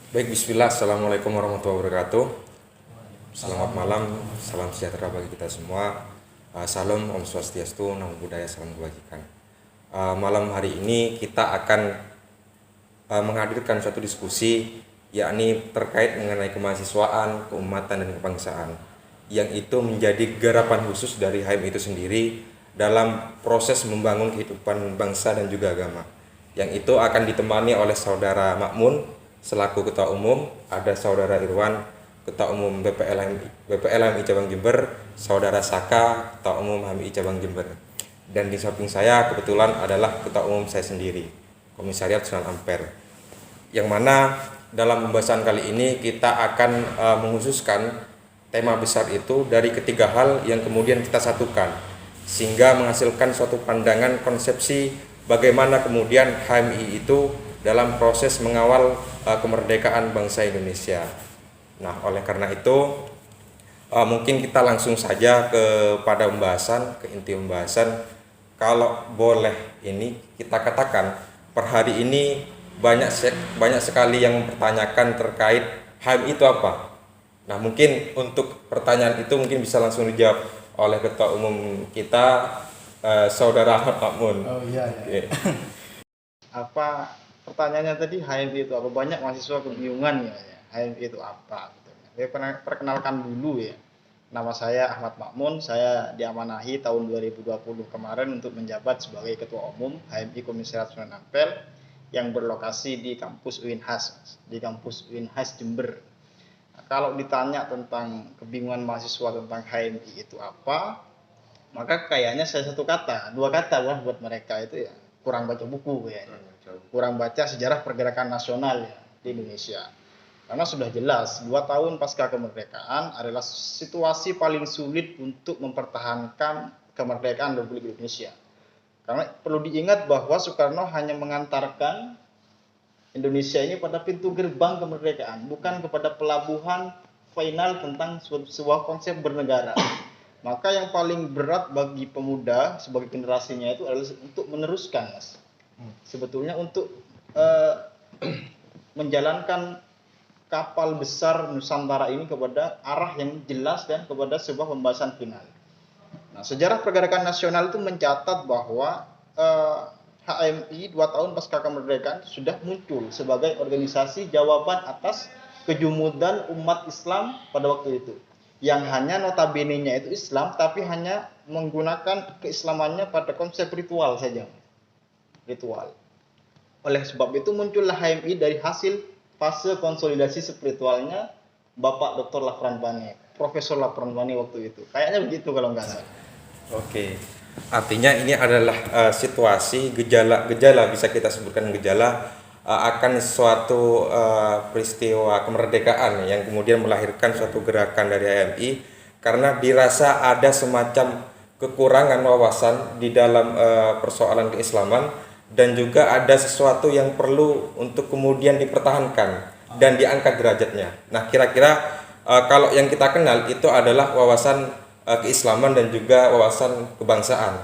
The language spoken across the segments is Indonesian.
Baik, bismillah, assalamualaikum warahmatullahi wabarakatuh. Selamat malam, salam sejahtera bagi kita semua. Salam Om Swastiastu, Namo Buddhaya, salam kebajikan. Malam hari ini kita akan menghadirkan suatu diskusi, yakni terkait mengenai kemahasiswaan, keumatan, dan kebangsaan, yang itu menjadi garapan khusus dari HMI itu sendiri dalam proses membangun kehidupan bangsa dan juga agama, yang itu akan ditemani oleh saudara Makmun selaku Ketua Umum, ada saudara Irwan Ketua Umum BPLMI Cabang Jember, saudara Saka Ketua Umum HMI Cabang Jember, dan di samping saya kebetulan adalah Ketua Umum saya sendiri, Komisariat Sunan Ampere, yang mana dalam pembahasan kali ini kita akan menghususkan tema besar itu dari ketiga hal yang kemudian kita satukan, sehingga menghasilkan suatu pandangan konsepsi bagaimana kemudian HMI itu dalam proses mengawal kemerdekaan bangsa Indonesia. Nah, oleh karena itu mungkin kita langsung saja kepada pembahasan, ke inti pembahasan. Kalau boleh ini kita katakan, per hari ini banyak sekali yang mempertanyakan terkait HMI itu apa. Nah, mungkin untuk pertanyaan itu mungkin bisa langsung dijawab oleh Ketua Umum kita, Saudara Ahmad Makmun. Oh iya, ya. Apa pertanyaannya tadi, HMI itu apa? Banyak mahasiswa kebingungan ya, HMI itu apa gitu. Saya perkenalkan dulu ya. Nama saya Ahmad Makmun, saya diamanahi tahun 2020 kemarin untuk menjabat sebagai Ketua Umum HMI Komisariat Sunan Ampel yang berlokasi di kampus UINHAS, di kampus UINHAS Jember. Nah, kalau ditanya tentang kebingungan mahasiswa tentang HMI itu apa, maka kayaknya saya satu kata, dua kata lah buat mereka itu ya, kurang baca buku ya, kurang baca sejarah pergerakan nasional ya di Indonesia. Karena sudah jelas 2 tahun pasca kemerdekaan adalah situasi paling sulit untuk mempertahankan kemerdekaan Republik Indonesia. Karena perlu diingat bahwa Soekarno hanya mengantarkan Indonesia ini pada pintu gerbang kemerdekaan, bukan kepada pelabuhan final tentang sebuah konsep bernegara. Maka yang paling berat bagi pemuda sebagai generasinya itu adalah untuk meneruskan, Mas. Sebetulnya untuk menjalankan kapal besar Nusantara ini kepada arah yang jelas dan kepada sebuah pembahasan final. Nah, sejarah pergerakan nasional itu mencatat bahwa HMI 2 tahun pasca kemerdekaan sudah muncul sebagai organisasi jawaban atas kejumudan umat Islam pada waktu itu, yang hanya notabene-nya itu Islam, tapi hanya menggunakan keislamannya pada konsep ritual saja. Ritual. Oleh sebab itu muncullah HMI dari hasil fase konsolidasi spiritualnya Bapak Dr. Lafran Pane, Profesor Lafran Pane waktu itu. Kayaknya begitu kalau nggak salah. Oke, artinya ini adalah situasi gejala bisa kita sebutkan gejala akan suatu peristiwa kemerdekaan yang kemudian melahirkan suatu gerakan dari HMI, karena dirasa ada semacam kekurangan wawasan di dalam persoalan keislaman, dan juga ada sesuatu yang perlu untuk kemudian dipertahankan dan diangkat derajatnya. Nah, kira-kira kalau yang kita kenal itu adalah wawasan keislaman dan juga wawasan kebangsaan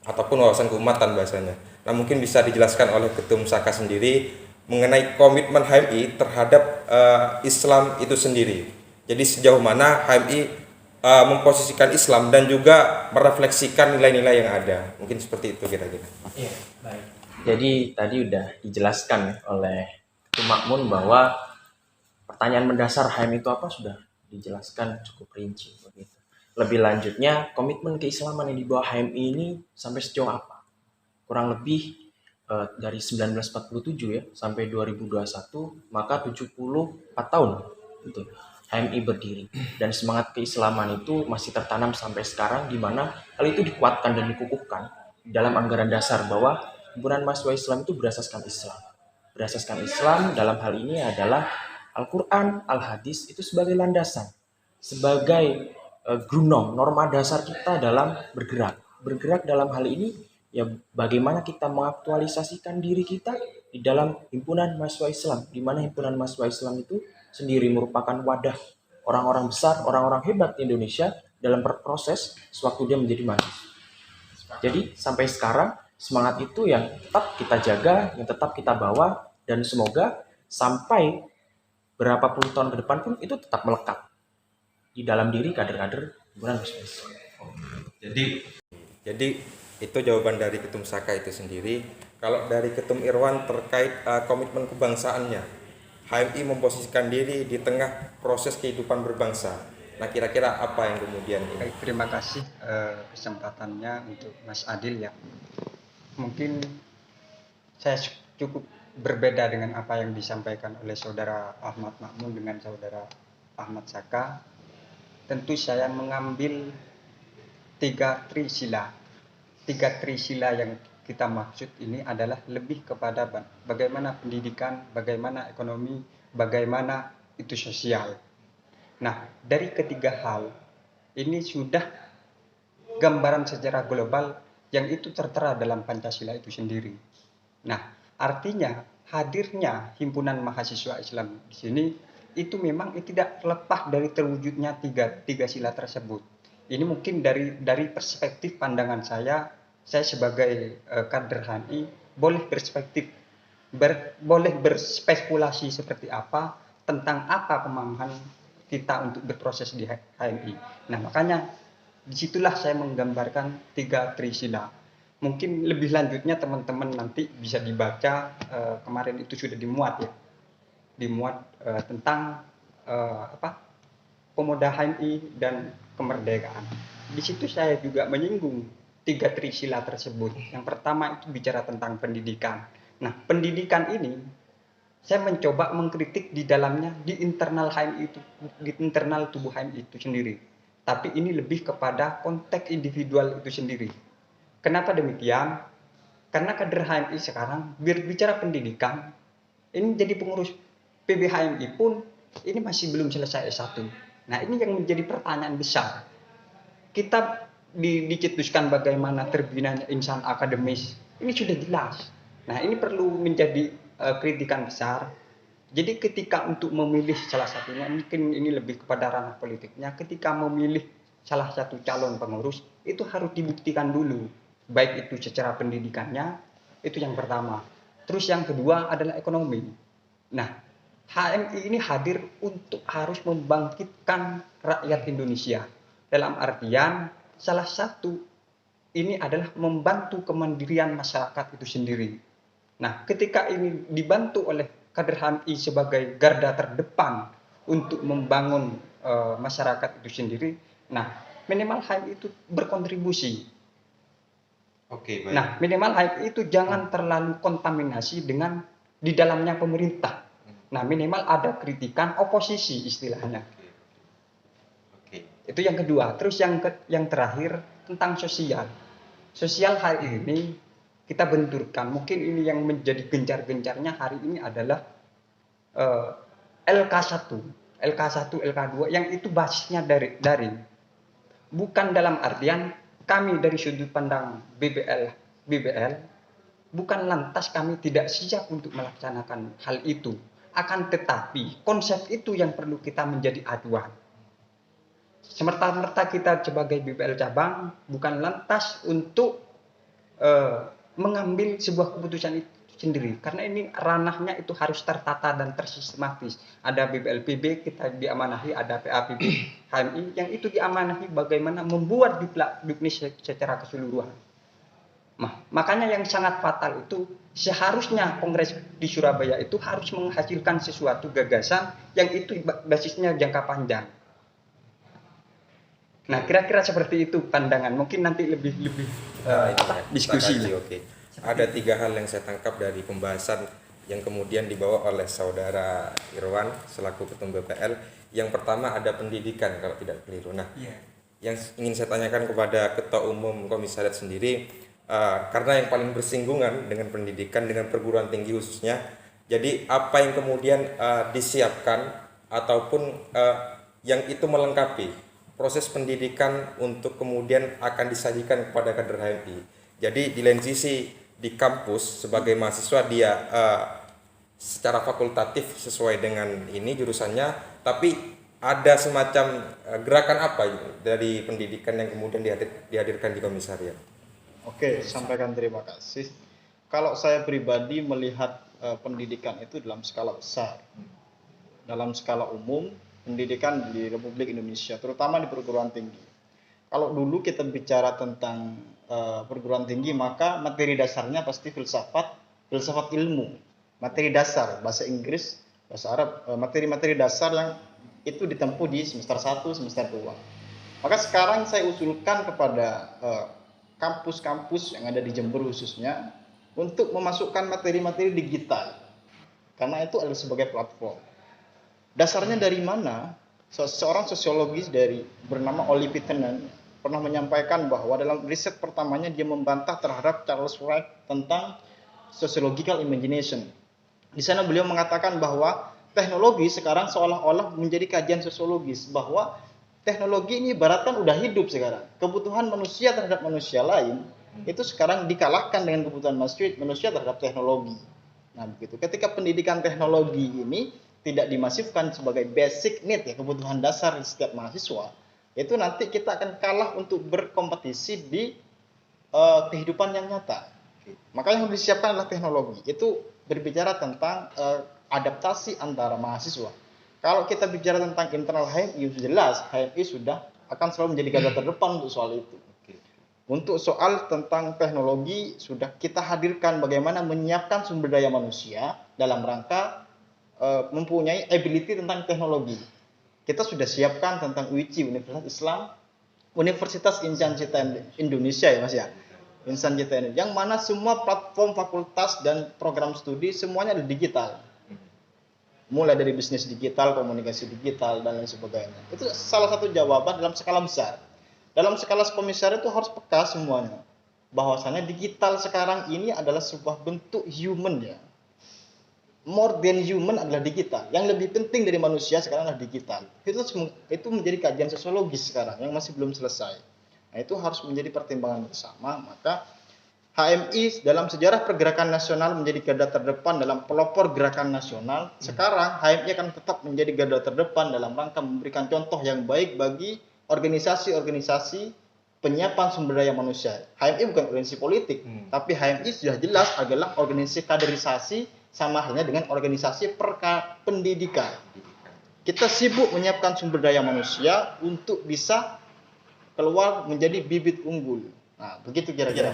ataupun wawasan keumatan bahasanya. Nah, mungkin bisa dijelaskan oleh Ketum Saka sendiri mengenai komitmen HMI terhadap Islam itu sendiri. Jadi sejauh mana HMI memposisikan Islam dan juga merefleksikan nilai-nilai yang ada. Mungkin seperti itu kira-kira. Iya, baik. Jadi tadi udah dijelaskan oleh Ketum Makmun bahwa pertanyaan mendasar HMI itu apa sudah dijelaskan cukup rinci begitu. Lebih lanjutnya, komitmen keislaman yang dibawa HMI ini sampai sejauh apa? Kurang lebih dari 1947 ya sampai 2021, maka 74 tahun itu HMI berdiri, dan semangat keislaman itu masih tertanam sampai sekarang, di mana hal itu dikuatkan dan dikukuhkan dalam anggaran dasar bahwa himpunan mahasiswa Islam itu berasaskan Islam. Berasaskan Islam dalam hal ini adalah Al-Quran, Al-Hadis itu sebagai landasan, sebagai gunung, norma dasar kita dalam bergerak. Bergerak dalam hal ini ya bagaimana kita mengaktualisasikan diri kita di dalam himpunan mahasiswa Islam, di mana himpunan mahasiswa Islam itu sendiri merupakan wadah orang-orang besar, orang-orang hebat di Indonesia dalam proses sewaktu dia menjadi mahasiswa. Jadi sampai sekarang semangat itu yang tetap kita jaga, yang tetap kita bawa, dan semoga sampai berapa puluh tahun ke depan pun itu tetap melekat di dalam diri kader-kader himpunan mahasiswa. Jadi itu jawaban dari Ketum Saka itu sendiri. Kalau dari Ketum Irwan terkait komitmen kebangsaannya, HMI memposisikan diri di tengah proses kehidupan berbangsa. Nah, kira-kira apa yang kemudian ini? Baik, terima kasih kesempatannya untuk Mas Adil ya. Mungkin saya cukup berbeda dengan apa yang disampaikan oleh saudara Ahmad Makmun dengan saudara Ahmad Saka. Tentu saya mengambil tiga trisila. Tiga trisila yang kita maksud ini adalah lebih kepada bagaimana pendidikan, bagaimana ekonomi, bagaimana itu sosial. Nah, dari ketiga hal ini sudah gambaran secara global yang itu tertera dalam Pancasila itu sendiri. Nah, artinya hadirnya himpunan mahasiswa Islam di sini itu memang tidak terlepas dari terwujudnya tiga sila tersebut. Ini mungkin dari perspektif pandangan saya sebagai kader HMI boleh boleh berspekulasi seperti apa tentang apa pemahaman kita untuk berproses di HMI. Nah, makanya disitulah saya menggambarkan tiga trisila. Mungkin lebih lanjutnya teman-teman nanti bisa dibaca, kemarin itu sudah dimuat tentang pemuda HMI dan kemerdekaan. Di situ saya juga menyinggung tiga trisila tersebut. Yang pertama itu bicara tentang pendidikan. Nah, pendidikan ini saya mencoba mengkritik di dalamnya di internal HMI itu, di internal tubuh HMI itu sendiri. Tapi ini lebih kepada konteks individual itu sendiri. Kenapa demikian? Karena kader HMI sekarang berbicara pendidikan, ini jadi pengurus PBHMI pun ini masih belum selesai S1. Nah, ini yang menjadi pertanyaan besar. Kita dicetuskan bagaimana terbinanya insan akademis, ini sudah jelas. Nah, ini perlu menjadi kritikan besar. Jadi ketika untuk memilih salah satunya, mungkin ini lebih kepada ranah politiknya, ketika memilih salah satu calon pengurus, itu harus dibuktikan dulu. Baik itu secara pendidikannya, itu yang pertama. Terus yang kedua adalah ekonomi. Nah, HMI ini hadir untuk harus membangkitkan rakyat Indonesia. Dalam artian, salah satu ini adalah membantu kemandirian masyarakat itu sendiri. Nah, ketika ini dibantu oleh kader HMI sebagai garda terdepan untuk membangun masyarakat itu sendiri, nah minimal HMI itu berkontribusi. Oke, baik. Nah, minimal HMI itu jangan terlalu kontaminasi dengan di dalamnya pemerintah. Nah, minimal ada kritikan oposisi istilahnya. Oke. Itu yang kedua. Terus yang terakhir tentang sosial. Sosial hari ini kita benturkan. Mungkin ini yang menjadi gencar-gencarnya hari ini adalah LK1, LK2 yang itu basisnya daring. Bukan dalam artian kami dari sudut pandang BBL bukan lantas kami tidak siap untuk melaksanakan hal itu. Akan tetapi konsep itu yang perlu kita menjadi acuan. Semerta-merta kita sebagai BBL cabang bukan lantas untuk mengambil sebuah keputusan itu sendiri, karena ini ranahnya itu harus tertata dan tersistematis. Ada BBLPB kita diamanahi, ada PAPB HMI yang itu diamanahi bagaimana membuat duplik secara keseluruhan. Nah, makanya yang sangat fatal itu seharusnya kongres di Surabaya itu harus menghasilkan sesuatu gagasan yang itu basisnya jangka panjang. Nah, kira-kira seperti itu pandangan. Mungkin nanti lebih diskusi. Oke. Ada tiga hal yang saya tangkap dari pembahasan yang kemudian dibawa oleh saudara Irwan selaku ketum BPL. Yang pertama ada pendidikan kalau tidak keliru. Nah, yang ingin saya tanyakan kepada Ketua Umum Komisariat sendiri, karena yang paling bersinggungan dengan pendidikan, dengan perguruan tinggi khususnya, jadi apa yang kemudian disiapkan ataupun yang itu melengkapi proses pendidikan untuk kemudian akan disajikan kepada kader HMI. Jadi di lain sisi di kampus sebagai mahasiswa dia secara fakultatif sesuai dengan ini jurusannya, tapi ada semacam gerakan apa dari pendidikan yang kemudian dihadirkan di komisariat? Oke, sampaikan terima kasih. Kalau saya pribadi melihat pendidikan itu dalam skala besar. dalam skala umum pendidikan di Republik Indonesia, terutama di perguruan tinggi. Kalau dulu kita bicara tentang perguruan tinggi, maka materi dasarnya pasti filsafat ilmu, materi dasar, bahasa Inggris, bahasa Arab, materi-materi dasar yang itu ditempuh di semester 1, semester 2. Maka sekarang saya usulkan kepada kampus-kampus yang ada di Jember khususnya untuk memasukkan materi-materi digital, karena itu adalah sebagai platform. Dasarnya dari mana? Seorang sosiologis bernama Oliver Tennant pernah menyampaikan bahwa dalam riset pertamanya dia membantah terhadap Charles Wright tentang sociological imagination. Di sana beliau mengatakan bahwa teknologi sekarang seolah-olah menjadi kajian sosiologis, bahwa teknologi ini ibaratkan udah hidup sekarang. Kebutuhan manusia terhadap manusia lain itu sekarang dikalahkan dengan kebutuhan manusia terhadap teknologi. Nah, begitu. Ketika pendidikan teknologi ini tidak dimasifkan sebagai basic need, ya, kebutuhan dasar di setiap mahasiswa, itu nanti kita akan kalah untuk berkompetisi di kehidupan yang nyata. Maka yang harus disiapkan adalah teknologi. Itu berbicara tentang adaptasi antara mahasiswa. Kalau kita bicara tentang internal HMI, jelas HMI sudah akan selalu menjadi garda terdepan untuk soal itu. Untuk soal tentang teknologi, sudah kita hadirkan bagaimana menyiapkan sumber daya manusia dalam rangka mempunyai ability tentang teknologi. Kita sudah siapkan tentang UICI, Universitas Islam, Universitas Insan Cita Indonesia, ya Mas ya, Insan Cita Indonesia, yang mana semua platform fakultas dan program studi semuanya ada digital, mulai dari bisnis digital, komunikasi digital, dan lain sebagainya. Itu salah satu jawaban dalam skala besar. Dalam skala pembesar itu harus peka semuanya, bahwasannya digital sekarang ini adalah sebuah bentuk human, ya. More than human adalah digital. Yang lebih penting dari manusia sekarang adalah digital. Itu menjadi kajian sosiologis sekarang yang masih belum selesai. Nah, itu harus menjadi pertimbangan bersama. Maka HMI dalam sejarah pergerakan nasional menjadi garda terdepan dalam pelopor gerakan nasional. Sekarang HMI akan tetap menjadi garda terdepan dalam rangka memberikan contoh yang baik bagi organisasi-organisasi penyiapan sumber daya manusia. HMI bukan organisasi politik, tapi HMI sudah jelas adalah organisasi kaderisasi, sama halnya dengan organisasi pendidikan. Kita sibuk menyiapkan sumber daya manusia untuk bisa keluar menjadi bibit unggul. Nah, begitu kira-kira.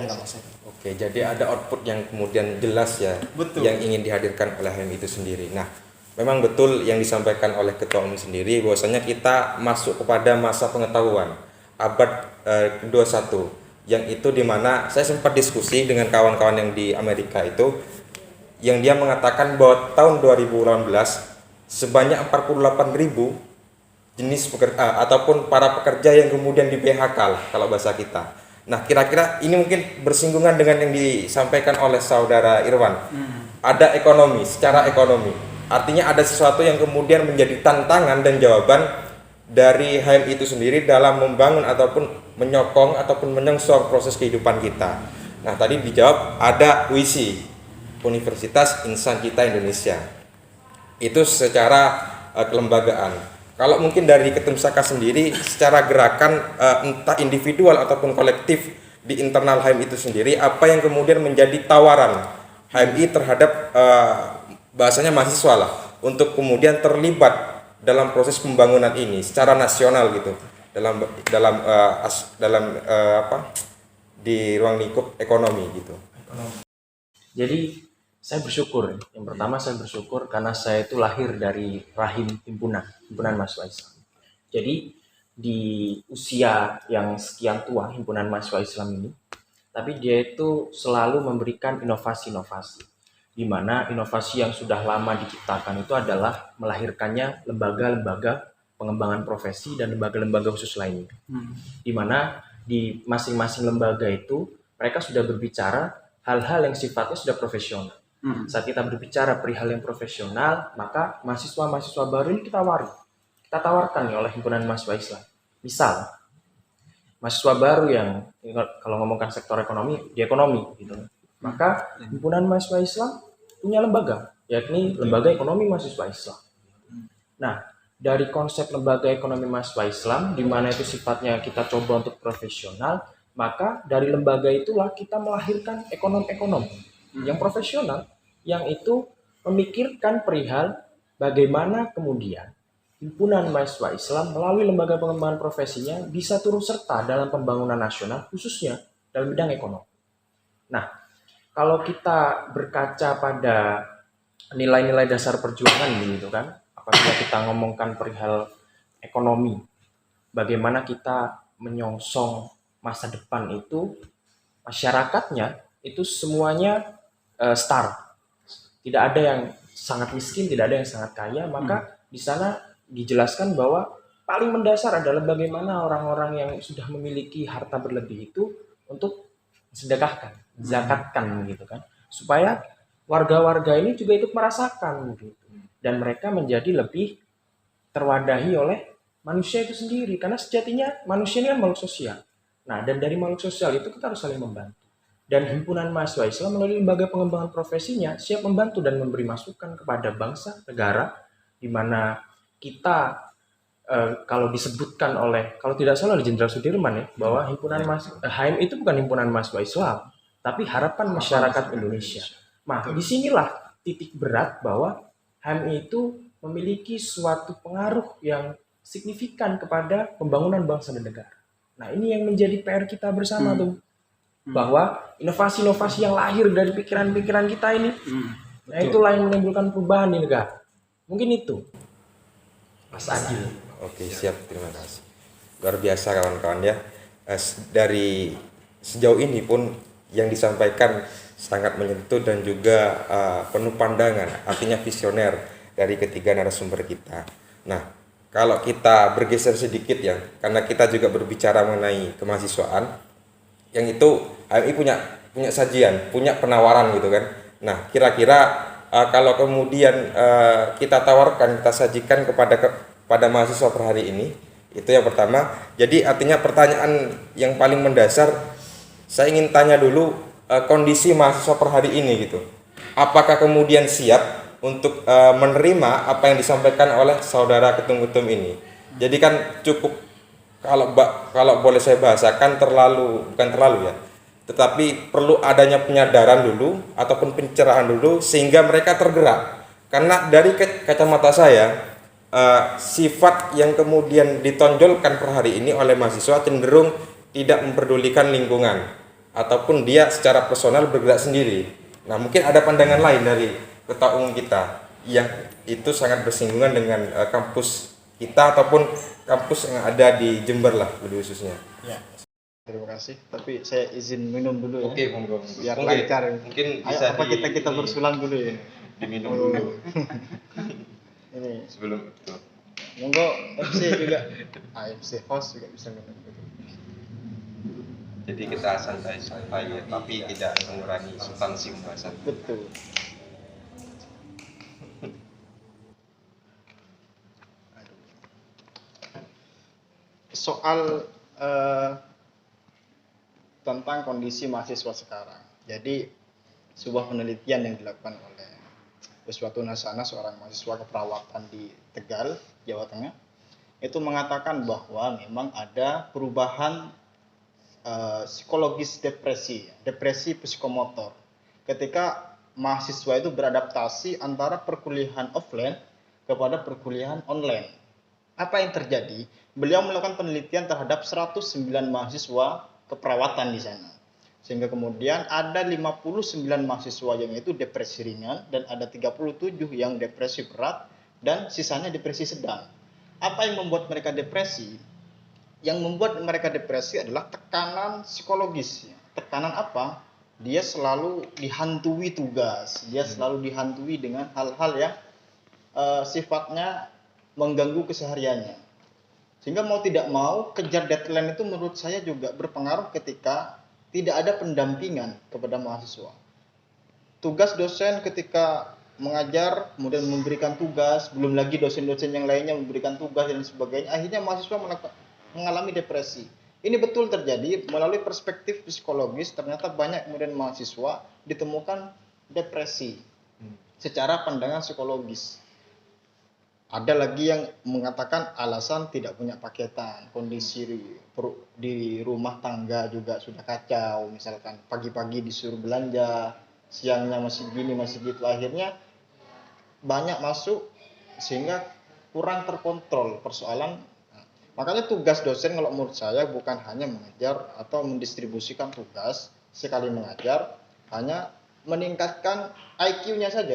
Oke, jadi ada output yang kemudian jelas, ya. Betul. Yang ingin dihadirkan oleh HMI itu sendiri. Nah, memang betul yang disampaikan oleh Ketua Umum sendiri, bahwasanya kita masuk kepada masa pengetahuan abad ke-21, yang itu dimana saya sempat diskusi dengan kawan-kawan yang di Amerika itu, yang dia mengatakan bahwa tahun 2018 sebanyak 48.000 jenis pekerja ataupun para pekerja yang kemudian di PHK lah, kalau bahasa kita. Nah, kira-kira ini mungkin bersinggungan dengan yang disampaikan oleh saudara Irwan. Ada ekonomi, secara ekonomi. Artinya ada sesuatu yang kemudian menjadi tantangan dan jawaban dari HMI itu sendiri dalam membangun ataupun menyokong ataupun menyongsong proses kehidupan kita. Nah, tadi dijawab ada UISI, Universitas Insan Cita Indonesia. Itu secara kelembagaan. Kalau mungkin dari Ketumsaka sendiri secara gerakan entah individual ataupun kolektif di internal HMI itu sendiri, apa yang kemudian menjadi tawaran HMI terhadap bahasanya mahasiswa lah untuk kemudian terlibat dalam proses pembangunan ini secara nasional gitu, di ruang lingkup ekonomi gitu. Jadi saya bersyukur. Yang pertama saya bersyukur karena saya itu lahir dari rahim himpunan mahasiswa Islam. Jadi di usia yang sekian tua himpunan mahasiswa Islam ini, tapi dia itu selalu memberikan inovasi-inovasi, di mana inovasi yang sudah lama diciptakan itu adalah melahirkannya lembaga-lembaga pengembangan profesi dan lembaga-lembaga khusus lainnya. Di mana di masing-masing lembaga itu mereka sudah berbicara hal-hal yang sifatnya sudah profesional. Saat kita berbicara perihal yang profesional, maka mahasiswa-mahasiswa baru ini kita tawarkan nih oleh himpunan mahasiswa Islam. Misal, mahasiswa baru yang kalau ngomongkan sektor ekonomi, di ekonomi gitu. Maka himpunan mahasiswa Islam punya lembaga, yakni lembaga ekonomi mahasiswa Islam. Nah, dari konsep lembaga ekonomi mahasiswa Islam, di mana itu sifatnya kita coba untuk profesional, maka dari lembaga itulah kita melahirkan ekonom-ekonom yang profesional, yang itu memikirkan perihal bagaimana kemudian himpunan mahasiswa Islam melalui lembaga pengembangan profesinya bisa turut serta dalam pembangunan nasional khususnya dalam bidang ekonomi. Nah, kalau kita berkaca pada nilai-nilai dasar perjuangan gitu kan, apabila kita ngomongkan perihal ekonomi, bagaimana kita menyongsong masa depan itu, masyarakatnya itu semuanya setara. Tidak ada yang sangat miskin, tidak ada yang sangat kaya, maka di sana dijelaskan bahwa paling mendasar adalah bagaimana orang-orang yang sudah memiliki harta berlebih itu untuk sedekahkan, zakatkan gitu kan, supaya warga-warga ini juga ikut merasakan gitu, dan mereka menjadi lebih terwadahi oleh manusia itu sendiri, karena sejatinya manusia ini kan makhluk sosial. Nah, dan dari makhluk sosial itu kita harus saling membantu. Dan himpunan mahasiswa Islam melalui lembaga pengembangan profesinya siap membantu dan memberi masukan kepada bangsa, negara, di mana kita kalau disebutkan oleh, kalau tidak salah oleh Jenderal Sudirman ya, bahwa HM itu bukan himpunan mahasiswa Islam, tapi harapan masyarakat Indonesia. Nah, disinilah titik berat bahwa HMI itu memiliki suatu pengaruh yang signifikan kepada pembangunan bangsa dan negara. Nah, ini yang menjadi PR kita bersama tuh, bahwa inovasi-inovasi yang lahir dari pikiran-pikiran kita ini, nah itulah yang menimbulkan perubahan di negara. Mungkin itu, Mas Adil. Oke, siap, terima kasih. Luar biasa kawan-kawan ya. Dari sejauh ini pun yang disampaikan sangat menyentuh dan juga penuh pandangan, artinya visioner dari ketiga narasumber kita. Nah, kalau kita bergeser sedikit ya, karena kita juga berbicara mengenai kemahasiswaan, yang itu HMI punya sajian, punya penawaran gitu kan. Nah, kira-kira kalau kemudian kita tawarkan, kita sajikan pada mahasiswa per hari ini, itu yang pertama. Jadi artinya pertanyaan yang paling mendasar, saya ingin tanya dulu kondisi mahasiswa per hari ini gitu. Apakah kemudian siap untuk menerima apa yang disampaikan oleh saudara ketum-ketum ini? Jadi kan cukup, kalau boleh saya bahasakan bukan terlalu ya, tetapi perlu adanya penyadaran dulu ataupun pencerahan dulu sehingga mereka tergerak. Karena dari kacamata saya, sifat yang kemudian ditonjolkan per hari ini oleh mahasiswa cenderung tidak memperdulikan lingkungan ataupun dia secara personal bergerak sendiri. Nah, mungkin ada pandangan lain dari ketua umum kita yang itu sangat bersinggungan dengan kampus kita ataupun kampus yang ada di Jember lah lebih khususnya. Ya. Terima kasih. Tapi saya izin minum dulu ya. Oke, monggo. Biar lancar. Mungkin Ayo, bisa apa kita bersulang dulu ya. diminum dulu Ini sebelum itu. monggo MC juga, MC host juga bisa minum dulu. Jadi kita santai-santai ya, tapi tidak mengurangi substansi pembahasan. Betul. Soal tentang kondisi mahasiswa sekarang. Jadi sebuah penelitian yang dilakukan oleh Uswatun Hasanah, seorang mahasiswa keperawatan di Tegal, Jawa Tengah, itu mengatakan bahwa memang ada perubahan psikologis depresi psikomotor ketika mahasiswa itu beradaptasi antara perkuliahan offline kepada perkuliahan online. Apa yang terjadi? Beliau melakukan penelitian terhadap 109 mahasiswa keperawatan di sana. Sehingga kemudian ada 59 mahasiswa yang itu depresi ringan dan ada 37 yang depresi berat dan sisanya depresi sedang. Apa yang membuat mereka depresi? Yang membuat mereka depresi adalah tekanan psikologis. Tekanan apa? Dia selalu dihantui tugas, dia selalu dihantui dengan hal-hal yang sifatnya mengganggu kesehariannya. Sehingga mau tidak mau kejar deadline itu menurut saya juga berpengaruh ketika tidak ada pendampingan kepada mahasiswa. Tugas dosen ketika mengajar, kemudian memberikan tugas, belum lagi dosen-dosen yang lainnya memberikan tugas dan sebagainya, akhirnya mahasiswa mengalami depresi. Ini betul terjadi melalui perspektif psikologis, ternyata banyak kemudian mahasiswa ditemukan depresi secara pandangan psikologis. Ada lagi yang mengatakan alasan tidak punya paketan, kondisi di rumah tangga juga sudah kacau, misalkan pagi-pagi disuruh belanja, siangnya masih gini masih gitu, akhirnya banyak masuk sehingga kurang terkontrol persoalan. Makanya tugas dosen kalau menurut saya bukan hanya mengajar atau mendistribusikan tugas sekali mengajar, hanya meningkatkan IQ-nya saja,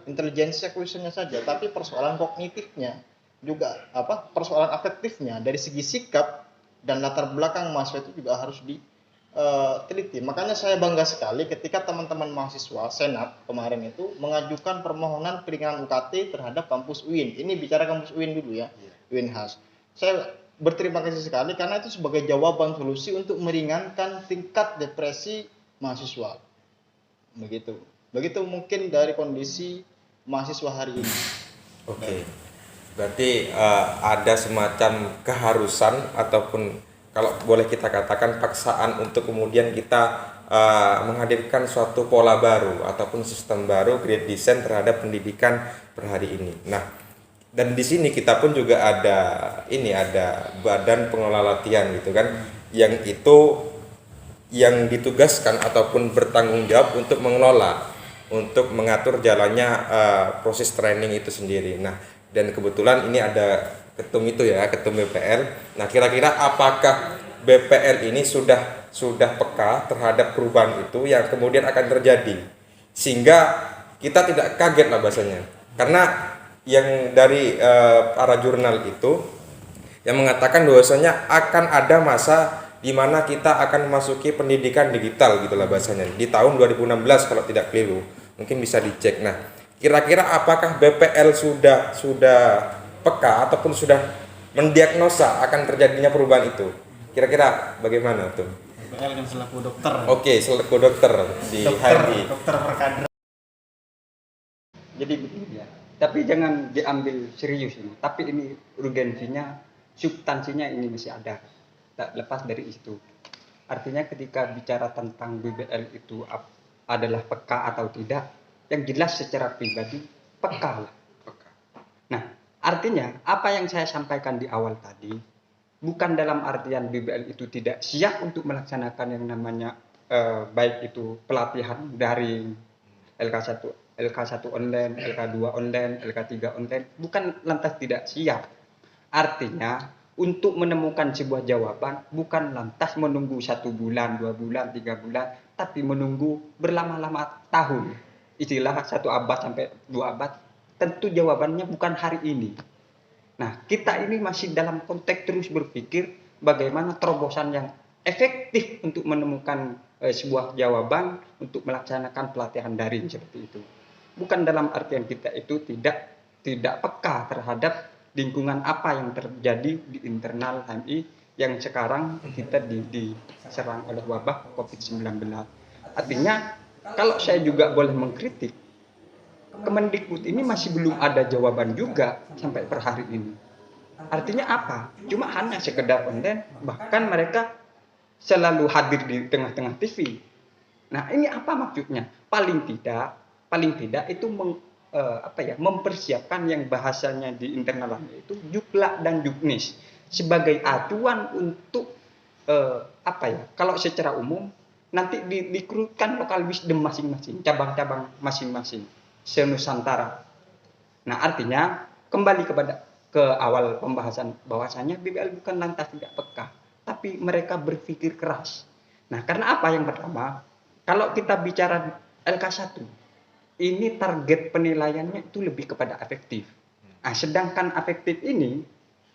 intelijensi quotientnya saja, tapi persoalan kognitifnya juga persoalan afektifnya dari segi sikap dan latar belakang mahasiswa itu juga harus diteliti. Makanya saya bangga sekali ketika teman-teman mahasiswa Senat kemarin itu mengajukan permohonan peringanan UKT terhadap kampus UIN. Ini bicara kampus UIN dulu ya, UIN Has. Saya berterima kasih sekali karena itu sebagai jawaban solusi untuk meringankan tingkat depresi mahasiswa. Begitu mungkin dari kondisi mahasiswa hari ini. Oke. Berarti ada semacam keharusan ataupun kalau boleh kita katakan paksaan untuk kemudian kita menghadirkan suatu pola baru ataupun sistem baru grade design terhadap pendidikan per hari ini. Nah, dan di sini kita pun juga ada badan pengelola latihan gitu kan, yang ditugaskan ataupun bertanggung jawab untuk mengelola, untuk mengatur jalannya proses training itu sendiri. Nah, dan kebetulan ini ada ketum BPL. Nah, kira-kira apakah BPL ini sudah peka terhadap perubahan itu yang kemudian akan terjadi, sehingga kita tidak kaget lah bahasanya. Karena yang dari para jurnal itu yang mengatakan bahwasanya akan ada masa di mana kita akan memasuki pendidikan digital gitulah bahasanya di tahun 2016 kalau tidak keliru, mungkin bisa dicek. Nah, kira-kira apakah BPL sudah peka ataupun sudah mendiagnosa akan terjadinya perubahan itu? Kira-kira bagaimana tuh? BPL kan selaku dokter. Oke, selaku dokter di HMI. Dokter berkader. Jadi begini ya, tapi jangan diambil serius ini. Tapi ini urgensinya, substansinya ini masih ada. Tak lepas dari itu. Artinya ketika bicara tentang BBL itu adalah peka atau tidak, yang jelas secara pribadi peka lah. Nah, artinya apa yang saya sampaikan di awal tadi, bukan dalam artian BBL itu tidak siap untuk melaksanakan yang namanya baik itu pelatihan daring, LK1 online, LK2 online, LK3 online, bukan lantas tidak siap. Artinya untuk menemukan sebuah jawaban bukan lantas menunggu 1 bulan, 2 bulan, 3 bulan, tapi menunggu berlama-lama tahun. Istilah 1 abad sampai 2 abad, tentu jawabannya bukan hari ini. Nah, kita ini masih dalam konteks terus berpikir bagaimana terobosan yang efektif untuk menemukan sebuah jawaban untuk melaksanakan pelatihan daring seperti itu. Bukan dalam artian kita itu tidak peka terhadap lingkungan apa yang terjadi di internal HMI yang sekarang kita diserang oleh wabah COVID-19. Artinya, kalau saya juga boleh mengkritik, Kemendikbud ini masih belum ada jawaban juga sampai per hari ini. Artinya apa? Cuma hanya sekedar konten, bahkan mereka selalu hadir di tengah-tengah TV. Nah, ini apa maksudnya? Paling tidak itu mempersiapkan yang bahasanya di internal itu juklak dan juknis sebagai acuan untuk kalau secara umum nanti dikerutkan lokal wisdom masing-masing, cabang-cabang masing-masing senusantara. Nah, artinya kembali ke awal pembahasan bahwasanya BBL bukan lantas tidak peka, tapi mereka berpikir keras. Nah, karena apa? Yang pertama, kalau kita bicara LK1, ini target penilaiannya itu lebih kepada afektif. Nah, sedangkan afektif ini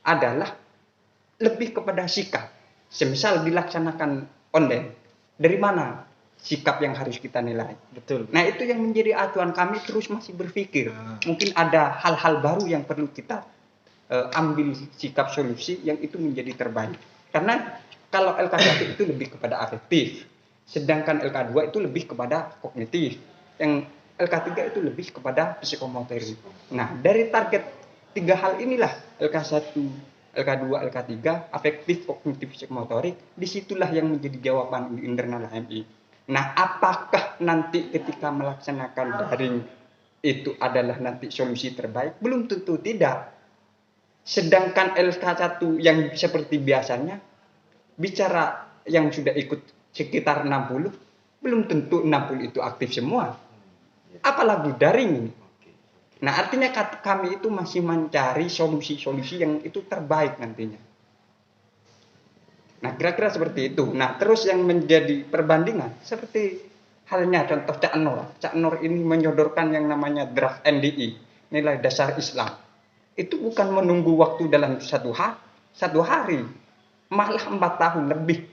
adalah lebih kepada sikap. Semisal dilaksanakan online, dari mana sikap yang harus kita nilai? Betul. Nah, itu yang menjadi acuan kami terus masih berpikir. Mungkin ada hal-hal baru yang perlu kita ambil sikap solusi yang itu menjadi terbaik. Karena kalau LK1 itu lebih kepada afektif, sedangkan LK2 itu lebih kepada kognitif. Yang LK3 itu lebih kepada psikomotorik. Nah, dari target 3 hal inilah LK1, LK2, LK3, afektif, kognitif, psikomotorik, disitulah yang menjadi jawaban di internal HMI. Nah, apakah nanti ketika melaksanakan daring itu adalah nanti solusi terbaik? Belum tentu tidak. Sedangkan LK1 yang seperti biasanya, bicara yang sudah ikut sekitar 60, belum tentu 60 itu aktif semua. Apalagi daring ini. Nah, artinya kami itu masih mencari solusi-solusi yang itu terbaik nantinya. Nah, kira-kira seperti itu. Nah, terus yang menjadi perbandingan seperti halnya contoh Cak Nur. Cak Nur ini menyodorkan yang namanya draft NDI, nilai dasar Islam. Itu bukan menunggu waktu dalam satu hari, malah 4 tahun lebih.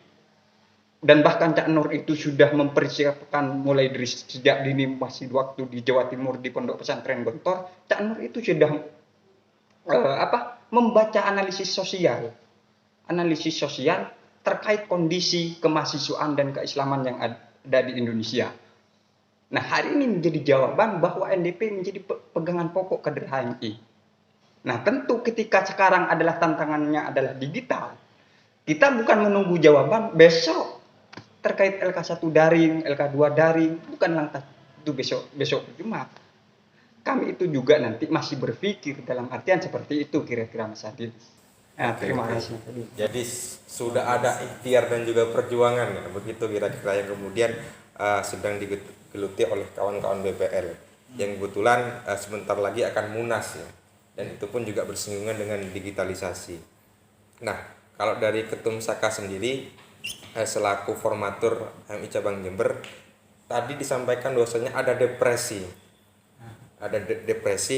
Dan bahkan Cak Nur itu sudah mempersiapkan mulai dari sejak dini masih waktu di Jawa Timur di Pondok Pesantren Gontor. Cak Nur itu sudah membaca analisis sosial terkait kondisi kemahsiswaan dan keislaman yang ada di Indonesia. Nah, hari ini menjadi jawaban bahwa NDP menjadi pegangan pokok kader HMI. Nah, tentu ketika sekarang adalah tantangannya adalah digital, kita bukan menunggu jawaban besok terkait LK1 daring, LK2 daring, bukan lantas itu besok Jumat. Kami itu juga nanti masih berpikir dalam artian seperti itu kira-kira Mas Adil. Nah, terima kasih. Jadi sudah ada ikhtiar dan juga perjuangan ya, begitu kira-kira yang kemudian sedang digeluti oleh kawan-kawan BPL yang kebetulan sebentar lagi akan munas ya, dan itu pun juga bersinggungan dengan digitalisasi. Nah, kalau dari Ketum Saka sendiri selaku formatur HMI Cabang Jember, tadi disampaikan bahwasanya ada depresi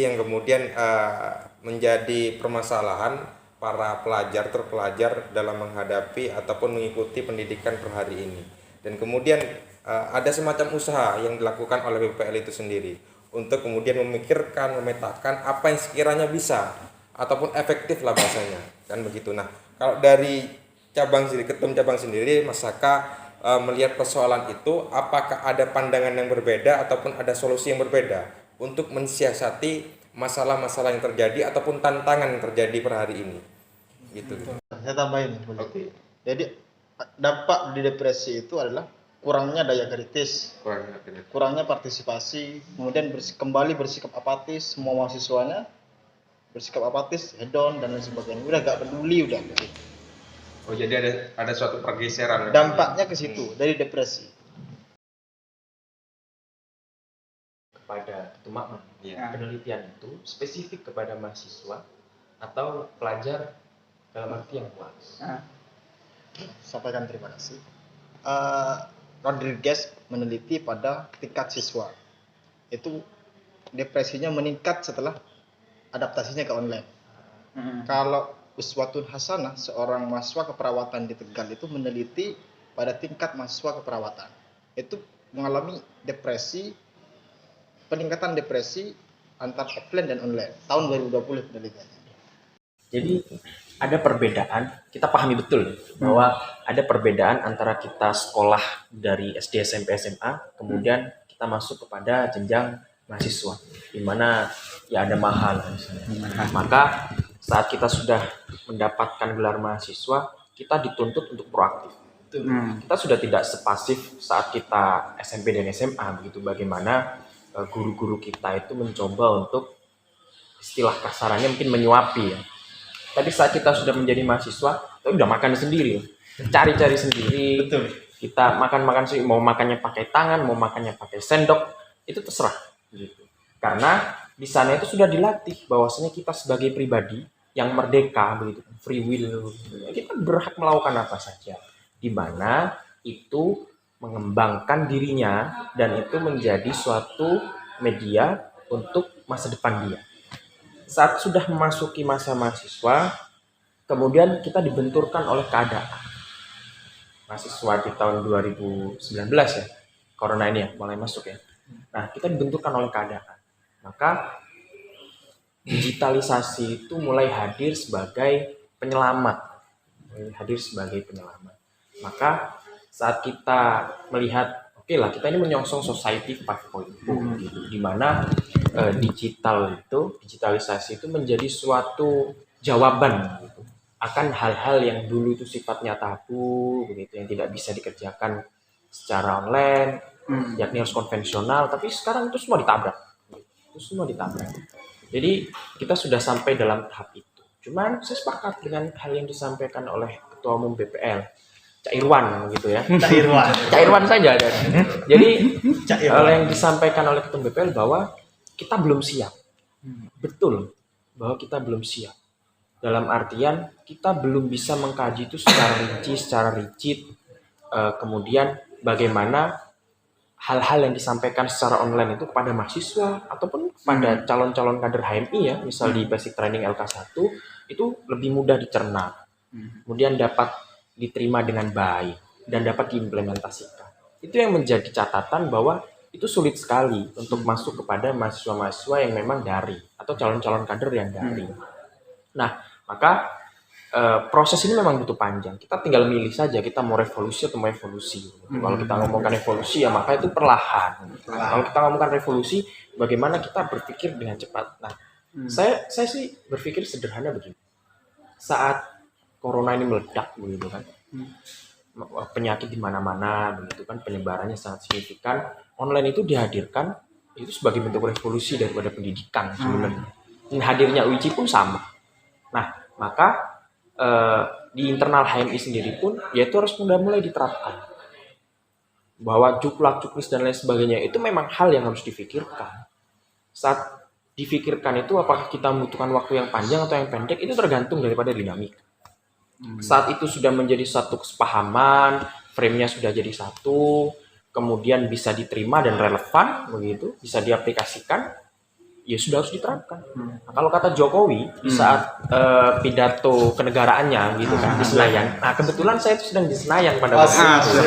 yang kemudian menjadi permasalahan para terpelajar dalam menghadapi ataupun mengikuti pendidikan per hari ini. Dan kemudian ada semacam usaha yang dilakukan oleh BPL itu sendiri untuk kemudian memikirkan, memetakan apa yang sekiranya bisa ataupun efektif lah bahasanya, kan begitu. Nah, kalau dari ketum cabang sendiri, Mas Saka melihat persoalan itu, apakah ada pandangan yang berbeda ataupun ada solusi yang berbeda untuk mensiasati masalah-masalah yang terjadi ataupun tantangan yang terjadi per hari ini? Gitu. Saya tambahin begitu. Jadi dampak di depresi itu adalah kurangnya daya kritis, kurangnya partisipasi, kemudian kembali bersikap apatis, semua mahasiswanya bersikap apatis, hedon dan lain sebagainya. Udah gak peduli udah begitu. Oh, jadi ada suatu pergeseran. Dampaknya ke situ dari depresi. Kepada Ketum Makmum, Ya. penelitian itu spesifik kepada mahasiswa atau pelajar dalam arti yang luas. Sampaikan terima kasih. Rodriguez meneliti pada tingkat siswa. Itu depresinya meningkat setelah adaptasinya ke online. Kalau Uswatun Hasanah, seorang mahasiswa keperawatan di Tegal itu meneliti pada tingkat mahasiswa keperawatan. Itu mengalami peningkatan depresi antara offline dan online tahun 2020 penelitiannya. Jadi ada perbedaan, kita pahami betul bahwa ada perbedaan antara kita sekolah dari SD, SMP, SMA, kemudian kita masuk kepada jenjang mahasiswa, di mana ya ada mahal misalnya. Maka saat kita sudah mendapatkan gelar mahasiswa, kita dituntut untuk proaktif. Kita sudah tidak sepasif saat kita SMP dan SMA begitu, bagaimana guru-guru kita itu mencoba untuk istilah kasarannya mungkin menyuapi ya. Tapi saat kita sudah menjadi mahasiswa, kita udah makan sendiri, cari-cari sendiri. Betul. Kita makan sendiri, mau makannya pakai tangan, mau makannya pakai sendok, itu terserah. Gitu. Karena di sana itu sudah dilatih bahwasanya kita sebagai pribadi yang merdeka, begitu, free will, kita berhak melakukan apa saja. Di mana itu mengembangkan dirinya dan itu menjadi suatu media untuk masa depan dia. Saat sudah memasuki masa mahasiswa, kemudian kita dibenturkan oleh keadaan. Mahasiswa di tahun 2019 ya, corona ini ya, mulai masuk ya. Nah, kita dibenturkan oleh keadaan. Maka digitalisasi itu mulai hadir sebagai penyelamat. Maka saat kita melihat, oke lah, kita ini menyongsong society 5.0 gitu, di mana digitalisasi itu menjadi suatu jawaban gitu, akan hal-hal yang dulu itu sifatnya tabu begitu, yang tidak bisa dikerjakan secara online, yakni harus konvensional, tapi sekarang itu semua ditabrak. Jadi kita sudah sampai dalam tahap itu. Cuman saya sepakat dengan hal yang disampaikan oleh Ketua Umum BPL, Cak Irwan gitu ya. Cak Irwan saja ada. Jadi hal yang disampaikan oleh Ketum BPL bahwa kita belum siap betul bahwa kita belum siap. Dalam artian kita belum bisa mengkaji itu secara rinci, secara rigid, kemudian bagaimana hal-hal yang disampaikan secara online itu kepada mahasiswa ataupun kepada calon-calon kader HMI ya, misal di basic training LK1 itu lebih mudah dicerna, kemudian dapat diterima dengan baik dan dapat diimplementasikan. Itu yang menjadi catatan bahwa itu sulit sekali untuk masuk kepada mahasiswa-mahasiswa yang memang dari atau calon-calon kader yang dari. Nah, maka proses ini memang butuh panjang. Kita tinggal milih saja kita mau revolusi atau mau evolusi. Kalau kita ngomongkan evolusi ya maka itu perlahan. Kalau kita ngomongkan revolusi, bagaimana kita berpikir dengan cepat. Nah, saya sih berpikir sederhana begini. Saat corona ini meledak begitu kan, penyakit di mana-mana begitu kan, penyebarannya sangat signifikan. Online itu dihadirkan itu sebagai bentuk revolusi daripada pendidikan sebenarnya. Dan hadirnya UICI pun sama. Nah, maka di internal HMI sendiri pun yaitu harus mulai diterapkan bahwa juklak, juknis dan lain sebagainya itu memang hal yang harus difikirkan. Saat difikirkan itu apakah kita membutuhkan waktu yang panjang atau yang pendek itu tergantung daripada dinamika. Saat itu sudah menjadi satu kesepahaman, frame-nya sudah jadi satu, kemudian bisa diterima dan relevan begitu, bisa diaplikasikan, ya sudah harus diterapkan. Nah, kalau kata Jokowi di saat pidato kenegaraannya gitu kan di Senayan. Nah, kebetulan saya itu sedang di Senayan pada waktu itu.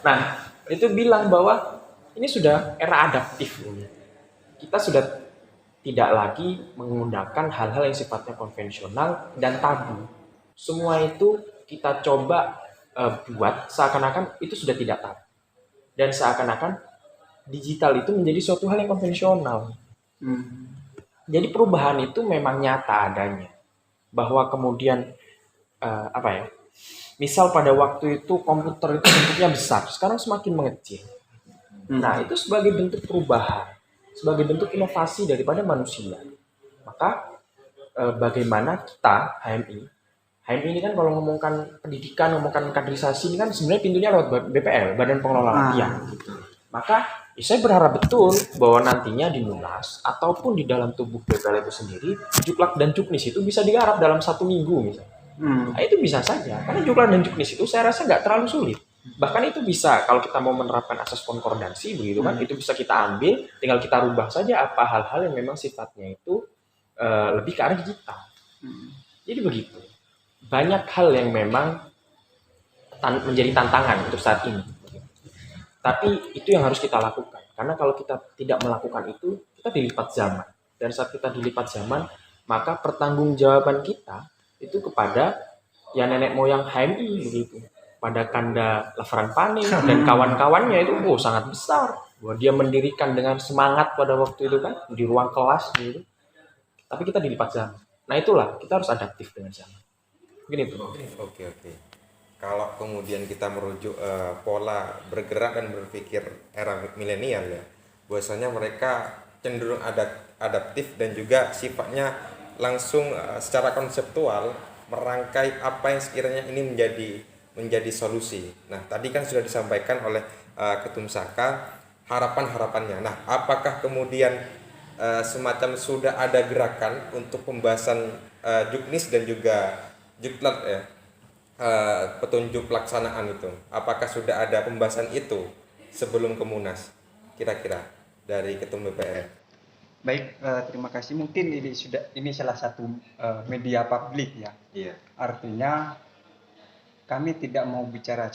Nah, itu bilang bahwa ini sudah era adaptif ini. Kita sudah tidak lagi menggunakan hal-hal yang sifatnya konvensional dan tabu. Semua itu kita coba buat seakan-akan itu sudah tidak tabu. Dan seakan-akan digital itu menjadi suatu hal yang konvensional. Jadi perubahan itu memang nyata adanya. Bahwa kemudian misal pada waktu itu komputer itu bentuknya besar, sekarang semakin mengecil. Nah, itu sebagai bentuk perubahan, sebagai bentuk inovasi daripada manusia. Maka bagaimana kita HMI ini kan kalau ngomongkan pendidikan, ngomongkan kaderisasi ini kan sebenarnya pintunya lewat BPL, Badan Pengelola Latihan. Maka saya berharap betul bahwa nantinya di Munas ataupun di dalam tubuh BPL itu sendiri, juklak dan juknis itu bisa digarap dalam 1 minggu misalnya. Nah, itu bisa saja, karena juklak dan juknis itu saya rasa nggak terlalu sulit. Bahkan itu bisa, kalau kita mau menerapkan asas konkordansi begitu kan, itu bisa kita ambil, tinggal kita rubah saja apa hal-hal yang memang sifatnya itu lebih ke arah digital. Jadi begitu. Banyak hal yang memang menjadi tantangan untuk saat ini. Tapi itu yang harus kita lakukan. Karena kalau kita tidak melakukan itu, kita dilipat zaman. Dan saat kita dilipat zaman, maka pertanggungjawaban kita itu kepada ya nenek moyang HMI begitu. Pada Kanda Lavaran Pane dan kawan-kawannya itu sangat besar. Bahwa dia mendirikan dengan semangat pada waktu itu kan, di ruang kelas gitu. Tapi kita dilipat zaman. Nah itulah, kita harus adaptif dengan zaman. Begini tuh. Oke. Kalau kemudian kita merujuk pola bergerak dan berpikir era milenial ya, biasanya mereka cenderung adaptif dan juga sifatnya langsung secara konseptual merangkai apa yang sekiranya ini menjadi solusi. Nah, tadi kan sudah disampaikan oleh Ketum Saka harapan-harapannya. Nah, apakah kemudian semacam sudah ada gerakan untuk pembahasan juknis dan juga juklat ya, petunjuk pelaksanaan itu, apakah sudah ada pembahasan itu sebelum ke Munas kira-kira dari Ketum BPL? Baik, terima kasih. Mungkin ini salah satu media publik ya. Iya. Artinya kami tidak mau bicara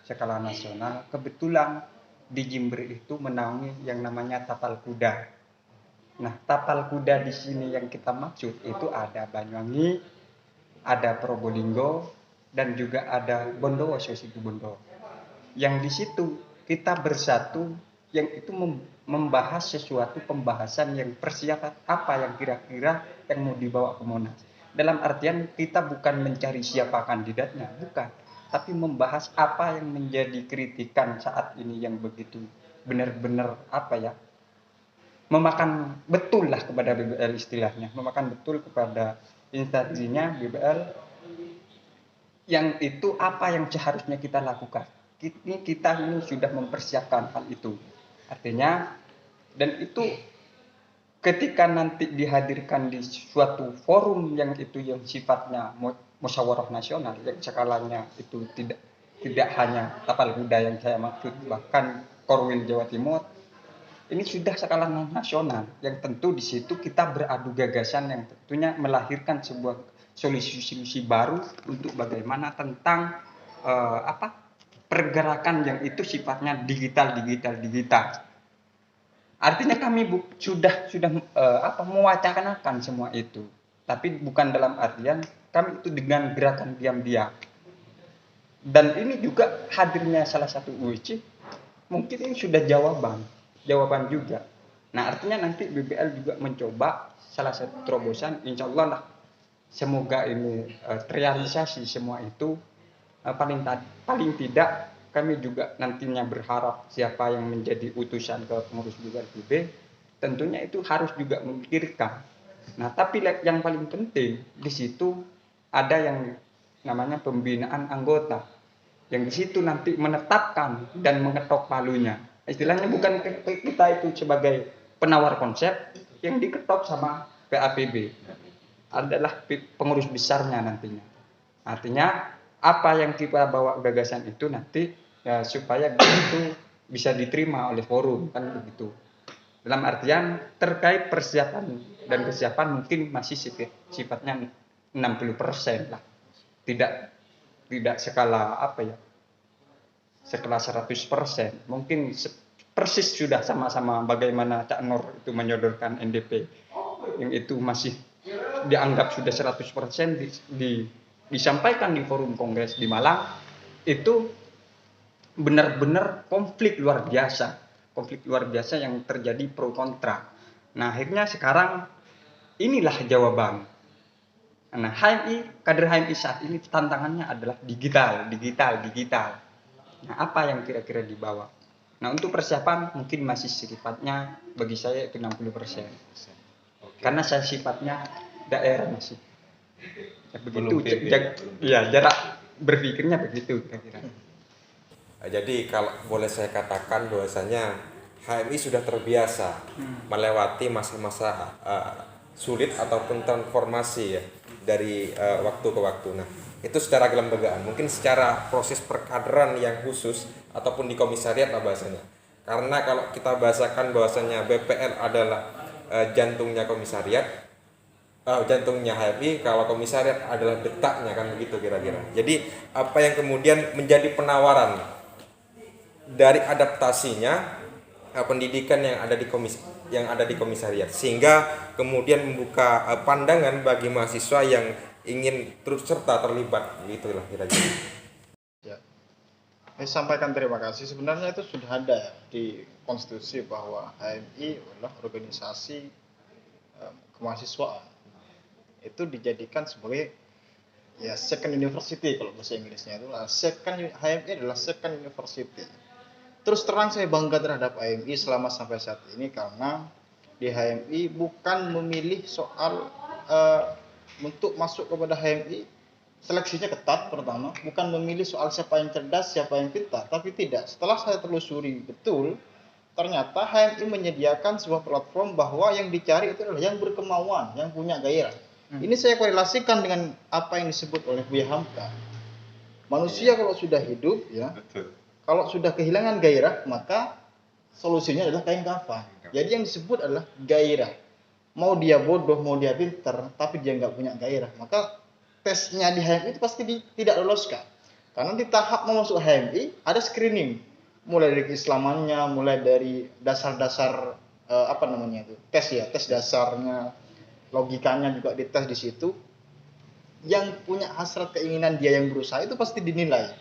skala nasional. Kebetulan di Jember itu menaungi yang namanya tapal kuda. Nah, tapal kuda di sini yang kita maksud itu ada Banyuwangi, ada Probolinggo, dan juga ada Bondowoso Situbondo. Yang di situ kita bersatu, yang itu membahas sesuatu pembahasan yang persiapan apa yang kira-kira yang mau dibawa ke Monas. Dalam artian kita bukan mencari siapa kandidatnya, bukan, tapi membahas apa yang menjadi kritikan saat ini yang begitu benar-benar memakan betul lah kepada BBL istilahnya, memakan betul kepada instansinya BBL, yang itu apa yang seharusnya kita lakukan. Kita ini sudah mempersiapkan hal itu. Artinya, dan itu ketika nanti dihadirkan di suatu forum yang sifatnya musyawarah nasional, yang skalanya itu tidak hanya tapal kuda yang saya maksud, bahkan Korwil Jawa Timur, ini sudah skala nasional, yang tentu di situ kita beradu gagasan yang tentunya melahirkan sebuah solusi-solusi baru untuk bagaimana tentang pergerakan yang itu sifatnya digital. Artinya kami sudah mewacanakan semua itu, tapi bukan dalam artian kami itu dengan gerakan diam-diam. Dan ini juga hadirnya salah satu UIC, mungkin ini sudah jawaban juga. Nah, artinya nanti BBL juga mencoba salah satu terobosan, insya Allah lah, semoga ini terrealisasi semua itu. Paling tidak kami juga nantinya berharap siapa yang menjadi utusan ke pengurus BBLPB tentunya itu harus juga memikirkan. Nah, tapi yang paling penting di situ ada yang namanya pembinaan anggota, yang di situ nanti menetapkan dan mengetok palunya. Istilahnya bukan kita itu sebagai penawar konsep, yang diketok sama PAPB adalah pengurus besarnya nantinya. Artinya apa yang kita bawa gagasan itu nanti ya, supaya itu bisa diterima oleh forum, kan begitu. Dalam artian terkait persiapan dan kesiapan mungkin masih sifatnya 60% lah. Tidak skala skala 100%. Mungkin persis sudah sama-sama bagaimana Cak Nur itu menyodorkan NDP yang itu masih dianggap sudah 100% disampaikan di forum kongres di Malang, itu benar-benar konflik luar biasa yang terjadi pro kontra. Nah, akhirnya sekarang inilah jawaban. Nah, kader HMI saat ini tantangannya adalah digital. Nah, apa yang kira-kira dibawa? Nah, untuk persiapan mungkin masih sifatnya bagi saya itu 60%. Karena saya sifatnya daerah masih. Ya, begitu. Jarak berpikirnya begitu kira-kira. Jadi kalau boleh saya katakan bahwasanya HMI sudah terbiasa melewati masa-masa sulit ataupun transformasi ya dari waktu ke waktu. Nah, itu secara kelembagaan, mungkin secara proses perkaderan yang khusus ataupun di komisariat lah bahasanya. Karena kalau kita bahasakan bahwasanya BPL adalah jantungnya komisariat, jantungnya HMI, kalau komisariat adalah detaknya, kan begitu kira-kira. Jadi apa yang kemudian menjadi penawaran dari adaptasinya pendidikan yang ada di komisariat, sehingga kemudian membuka pandangan bagi mahasiswa yang ingin terus serta terlibat, gitulah kira-kira. Ya. Saya sampaikan terima kasih. Sebenarnya itu sudah ada ya, di konstitusi bahwa HMI adalah organisasi kemahasiswaan. Itu dijadikan sebagai ya second university, kalau bahasa Inggrisnya itu HMI adalah second university. Terus terang saya bangga terhadap HMI selama sampai saat ini, karena di HMI bukan memilih soal untuk masuk kepada HMI seleksinya ketat. Pertama, bukan memilih soal siapa yang cerdas, siapa yang pintar, tapi tidak. Setelah saya telusuri betul, ternyata HMI menyediakan sebuah platform bahwa yang dicari itu adalah yang berkemauan, yang punya gairah. Ini saya korelasikan dengan apa yang disebut oleh Buya Hamka. Manusia kalau sudah hidup, ya, kalau sudah kehilangan gairah, maka solusinya adalah kain kafan. Jadi yang disebut adalah gairah. Mau dia bodoh, mau dia pintar, tapi dia nggak punya gairah, maka tesnya di HMI itu pasti tidak loloskan. Karena di tahap mau masuk HMI ada screening, mulai dari keislamannya, mulai dari dasar-dasar tes dasarnya, logikanya juga dites di situ. Yang punya hasrat keinginan dia yang berusaha itu pasti dinilai.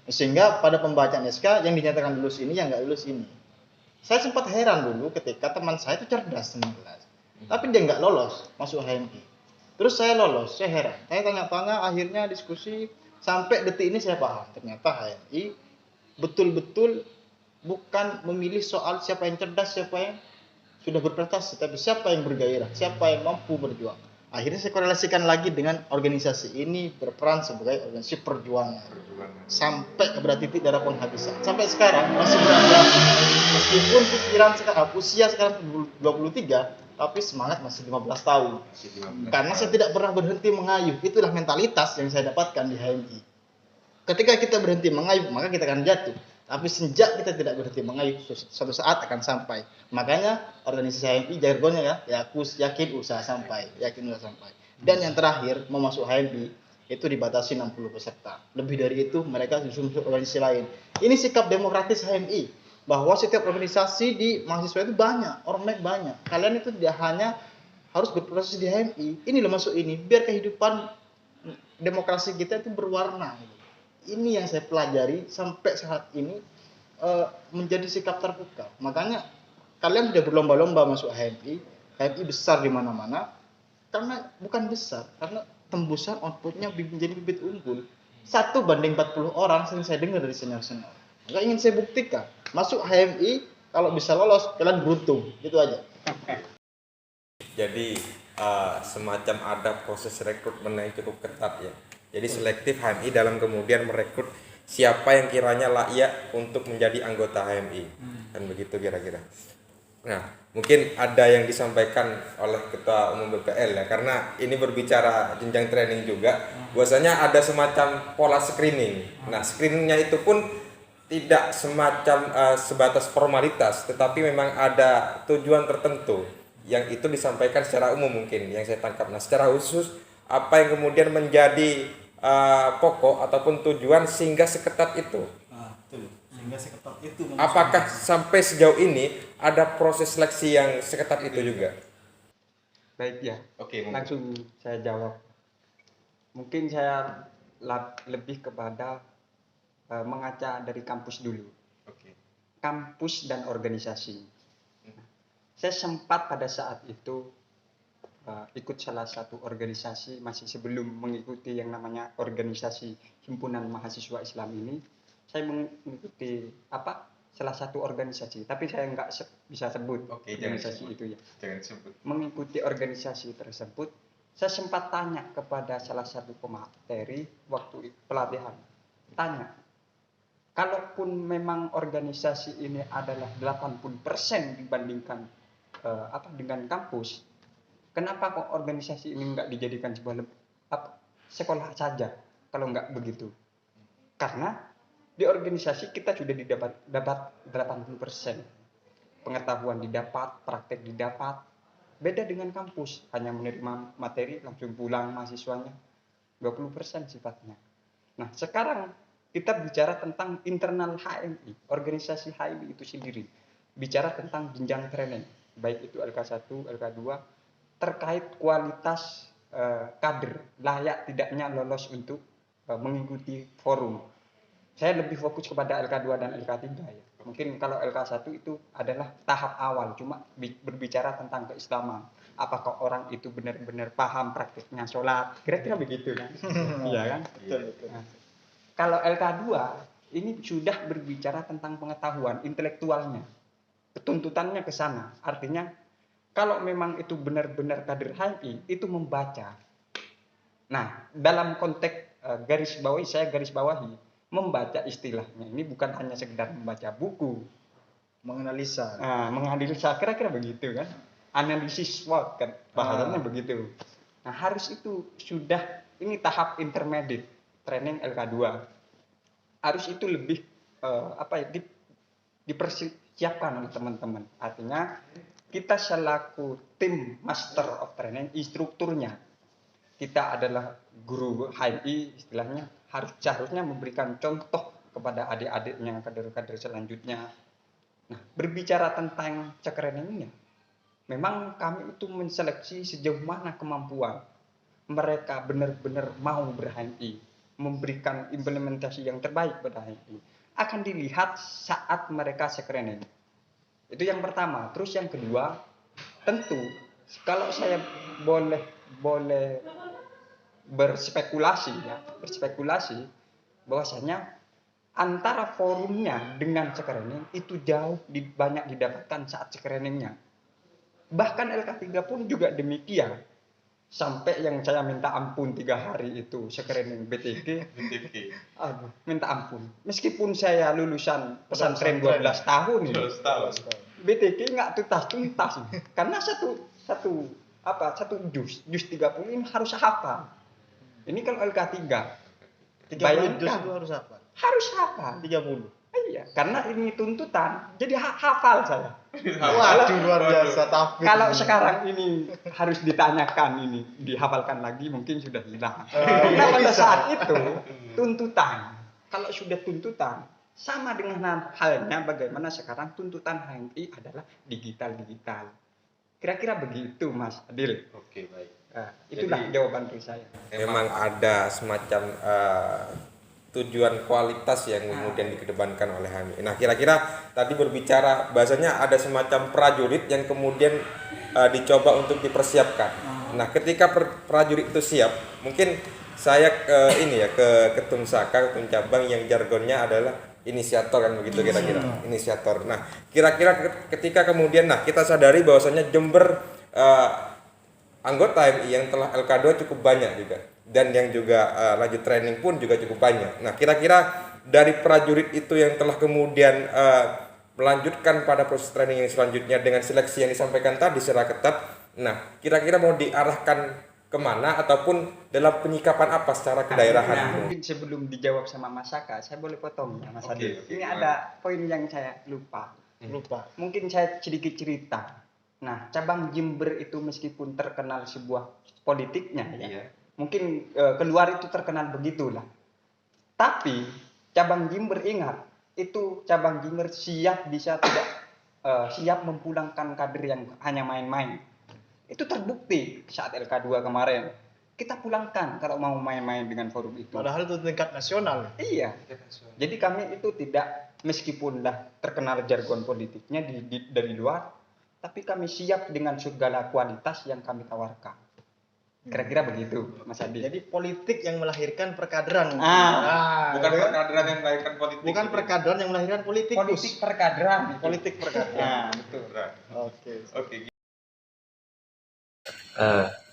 Sehingga pada pembacaan SK yang dinyatakan lulus ini, yang nggak lulus ini. Saya sempat heran dulu ketika teman saya itu cerdas 19, tapi dia nggak lolos masuk HMI. Terus saya lolos, saya heran. Saya tanya-tanya, akhirnya diskusi sampai detik ini saya paham. Ternyata HMI betul-betul bukan memilih soal siapa yang cerdas, siapa yang sudah berprestasi, tapi siapa yang bergairah, siapa yang mampu berjuang. Akhirnya saya korelasikan lagi dengan organisasi ini berperan sebagai organisasi perjuangan. Sampai kepada titik darah penghabisan. Sampai sekarang masih berada, meskipun pikiran sekarang, usia sekarang 23, tapi semangat masih 15 tahun. Masih 15 Karena saya tahun. tidak pernah berhenti mengayuh. Itulah mentalitas yang saya dapatkan di HMI. Ketika kita berhenti mengayuh, maka kita akan jatuh. Tapi sejak kita tidak berhenti mengayuh, suatu saat akan sampai. Makanya organisasi HMI jargonnya ya aku yakin usaha sampai, yakin usaha sampai. Dan yang terakhir, mau masuk HMI itu dibatasi 60 peserta. Lebih dari itu mereka justru masuk organisasi lain. Ini sikap demokratis HMI, bahwa setiap organisasi di mahasiswa itu banyak, orang banyak. Kalian itu tidak hanya harus berproses di HMI, ini loh masuk ini, biar kehidupan demokrasi kita itu berwarna. Ini yang saya pelajari sampai saat ini, menjadi sikap terbuka. Makanya kalian sudah berlomba-lomba masuk HMI, HMI besar di mana-mana, karena bukan besar, karena tembusan outputnya menjadi bibit unggul. 1:40 orang sering saya dengar dari senior-senior. Maka ingin saya buktikan, masuk HMI kalau bisa lolos kalian beruntung, gitu aja. Jadi semacam ada proses rekrutmen yang cukup ketat ya. Jadi selektif HMI dalam kemudian merekrut siapa yang kiranya layak untuk menjadi anggota HMI. Dan begitu kira-kira. Nah, mungkin ada yang disampaikan oleh Ketua Umum BPL ya, karena ini berbicara jenjang training juga. Biasanya ada semacam pola screening. Nah, screeningnya itu pun tidak semacam sebatas formalitas, tetapi memang ada tujuan tertentu yang itu disampaikan secara umum mungkin yang saya tangkap. Nah, secara khusus apa yang kemudian menjadi pokok ataupun tujuan sehingga seketat itu? Sehingga seketat itu. Apakah sampai sejauh ini ada proses seleksi yang seketat itu juga? Baik ya. Oke, Langsung saya jawab. Mungkin saya lebih kepada mengaca dari kampus dulu. Oke. Kampus dan organisasi. Saya sempat pada saat itu ikut salah satu organisasi masih sebelum mengikuti yang namanya organisasi Himpunan Mahasiswa Islam ini. Saya mengikuti salah satu organisasi, tapi saya nggak bisa sebut organisasi itu ya. Jangan sebut. Mengikuti organisasi tersebut, saya sempat tanya kepada salah satu pemateri waktu pelatihan. Tanya, kalaupun memang organisasi ini adalah 80% dibandingkan dengan kampus, kenapa kok organisasi ini nggak dijadikan sebuah sekolah saja kalau nggak begitu? Karena di organisasi kita sudah dapat 80%. Pengetahuan didapat, praktek didapat. Beda dengan kampus, hanya menerima materi langsung pulang mahasiswanya. 20% sifatnya. Nah, sekarang kita bicara tentang internal HMI, organisasi HMI itu sendiri. Bicara tentang jenjang training, baik itu LK1, LK2, terkait kualitas kader, layak tidaknya lolos untuk mengikuti forum. Saya lebih fokus kepada LK2 dan LK3 ya. Mungkin kalau LK1 itu adalah tahap awal, cuma berbicara tentang keislaman. Apakah orang itu benar-benar paham praktiknya sholat, kira-kira begitu kan? Iya kan? Betul. Nah, kalau LK2 ini sudah berbicara tentang pengetahuan intelektualnya, tuntutannya ke sana. Artinya kalau memang itu benar-benar kader HMI, itu membaca. Nah, dalam konteks saya garis bawahi, membaca istilahnya ini bukan hanya sekedar membaca buku, Menganalisa. menganalisa, kira-kira begitu kan? Analisis SWOT kan, bahasanya begitu. Nah, harus itu sudah, ini tahap intermediate, training LK2. Harus itu lebih dipersiapkan oleh teman-teman. Artinya kita selaku tim master of training, instrukturnya, kita adalah guru HMI istilahnya, seharusnya memberikan contoh kepada adik-adiknya, kader-kader selanjutnya. Nah, berbicara tentang cekreningnya, memang kami itu menseleksi sejauh mana kemampuan mereka benar-benar mau ber-HMI, memberikan implementasi yang terbaik pada HMI. Akan dilihat saat mereka sekrening. Itu yang pertama. Terus yang kedua, tentu kalau saya boleh berspekulasi bahwasanya antara forumnya dengan screening itu jauh banyak didapatkan saat screeningnya. Bahkan LK3 pun juga demikian. Sampai yang saya minta ampun 3 hari itu screening BTG. Aduh, minta ampun. Meskipun saya lulusan pesantren 12 tahun. 12 tahun. BTG nggak tuntas. Karena satu juz 30 ini harus hafal. Ini kalau LK3 30 juz bayangkan itu harus apa? harus hafal. 30. Iya, karena ini tuntutan. Jadi hafal saya. Waduh, luar biasa. Tapi Kalau sekarang ini harus ditanyakan ini, dihafalkan lagi mungkin sudah hilang. Karena pada saat itu tuntutan. Kalau sudah tuntutan, sama dengan halnya bagaimana sekarang tuntutan HMI adalah digital. Kira-kira begitu, Mas Adil. Oke, baik. Nah, itulah jawaban dari saya. Memang ada semacam tujuan kualitas yang kemudian dikedepankan oleh HMI. Nah, kira-kira tadi berbicara bahasanya ada semacam prajurit yang kemudian dicoba untuk dipersiapkan. Nah, ketika prajurit itu siap, mungkin saya ke Ketum Saka, Ketum Cabang yang jargonnya adalah inisiator kan begitu kira-kira. Inisiator. Nah, kira-kira ketika kemudian kita sadari bahwasanya Jember anggota MI yang telah LK2 cukup banyak juga, dan yang juga lanjut training pun juga cukup banyak. Nah, kira-kira dari prajurit itu yang telah kemudian melanjutkan pada proses training yang selanjutnya dengan seleksi yang disampaikan tadi secara ketat, nah kira-kira mau diarahkan kemana ataupun dalam penyikapan apa secara kedaerahan? Mungkin sebelum dijawab sama Mas Saka, saya boleh potong ya Mas Oke, Adil. oke, Ini gimana? ada poin yang saya lupa. Mungkin saya sedikit cerita. Nah, cabang Jember itu meskipun terkenal sebuah politiknya ya. Mungkin keluar itu terkenal begitulah. Tapi cabang Jember ingat, itu cabang Jember siap memulangkan kader yang hanya main-main. Itu terbukti saat LK2 kemarin. Kita pulangkan kalau mau main-main dengan forum itu. padahal itu tingkat nasional. Iya. Jadi kami itu tidak, meskipun dah terkenal jargon politiknya dari luar, tapi kami siap dengan segala kualitas yang kami tawarkan. Kira-kira begitu, Mas Adi. Jadi politik yang melahirkan perkaderan. Bukan gitu kan? perkaderan yang melahirkan politik. Bukan perkaderan yang melahirkan politik. Politik perkaderan. Politik perkaderan. Nah, betul. Oke. Oke.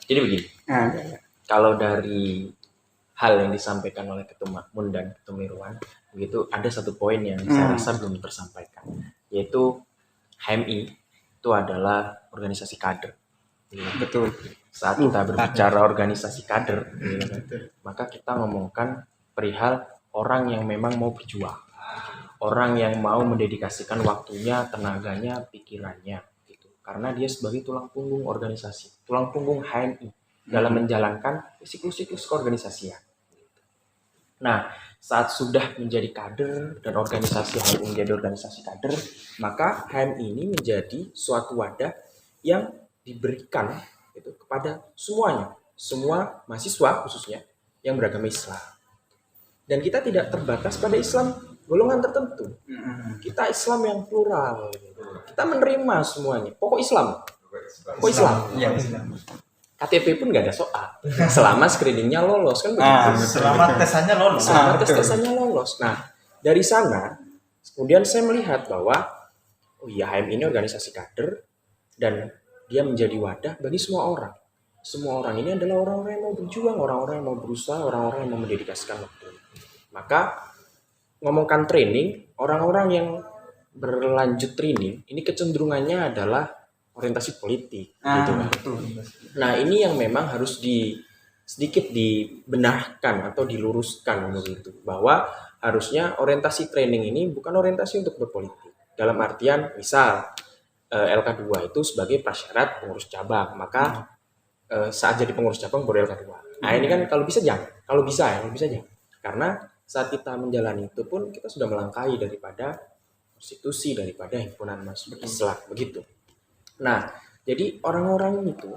Jadi begini, Nah, kalau dari hal yang disampaikan oleh Ketum Makmun dan Ketum Irwan, begitu ada satu poin yang saya rasa belum tersampaikan, yaitu HMI itu adalah organisasi kader. betul. Saat kita berbicara organisasi kader, maka kita ngomongkan perihal orang yang memang mau berjuang, orang yang mau mendedikasikan waktunya, tenaganya, pikirannya, gitu. Karena dia sebagai tulang punggung organisasi, tulang punggung HMI dalam menjalankan siklus-siklus keorganisasian. Nah, saat sudah menjadi kader dan organisasi HMI menjadi organisasi kader, maka HMI ini menjadi suatu wadah yang diberikan itu kepada semuanya, semua mahasiswa khususnya yang beragama Islam. Dan kita tidak terbatas pada Islam golongan tertentu. Kita Islam yang plural. Kita menerima semuanya. Pokok Islam. Pokok Islam. Iya, KTP pun nggak ada soal. Selama screeningnya lolos kan begitu. Selamat tesannya lolos. Selama tes-tesannya lolos. Nah, dari sana kemudian saya melihat bahwa HMI ini organisasi kader dan dia menjadi wadah bagi semua orang. Semua orang ini adalah orang-orang yang mau berjuang, orang-orang yang mau berusaha, orang-orang yang mau mendedikasikan waktu. Maka ngomongkan training, orang-orang yang berlanjut training ini kecenderungannya adalah orientasi politik, gitu kan. Nah, ini yang memang harus sedikit dibenarkan atau diluruskan begitu, bahwa harusnya orientasi training ini bukan orientasi untuk berpolitik. Dalam artian, misal LK2 itu sebagai prasyarat pengurus cabang, maka saat jadi pengurus cabang baru LK2. Nah, ini kan kalau bisa jangan, kalau bisa jangan. Karena saat kita menjalani itu pun kita sudah melangkahi daripada konstitusi, daripada himpunan mahasiswa Islam, begitu. Nah, jadi orang-orang itu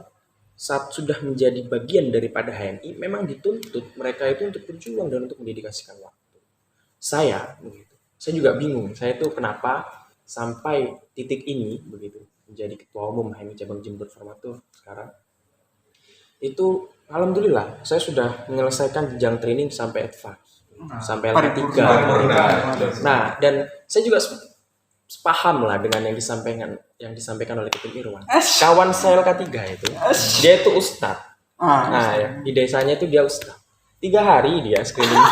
saat sudah menjadi bagian daripada HMI memang dituntut mereka itu untuk berjuang dan untuk mendedikasikan waktu. Saya juga bingung, saya tuh kenapa sampai titik ini begitu menjadi ketua umum HMI cabang Jember Formatur sekarang. Itu alhamdulillah saya sudah menyelesaikan jenjang training sampai advance, sampai LK3. Nah, dan saya juga paham lah dengan yang disampaikan oleh Ketum Irwan. Kawan saya LK3 itu, dia itu ustadz. Nah, ya, di desanya itu dia ustadz. 3 hari dia screening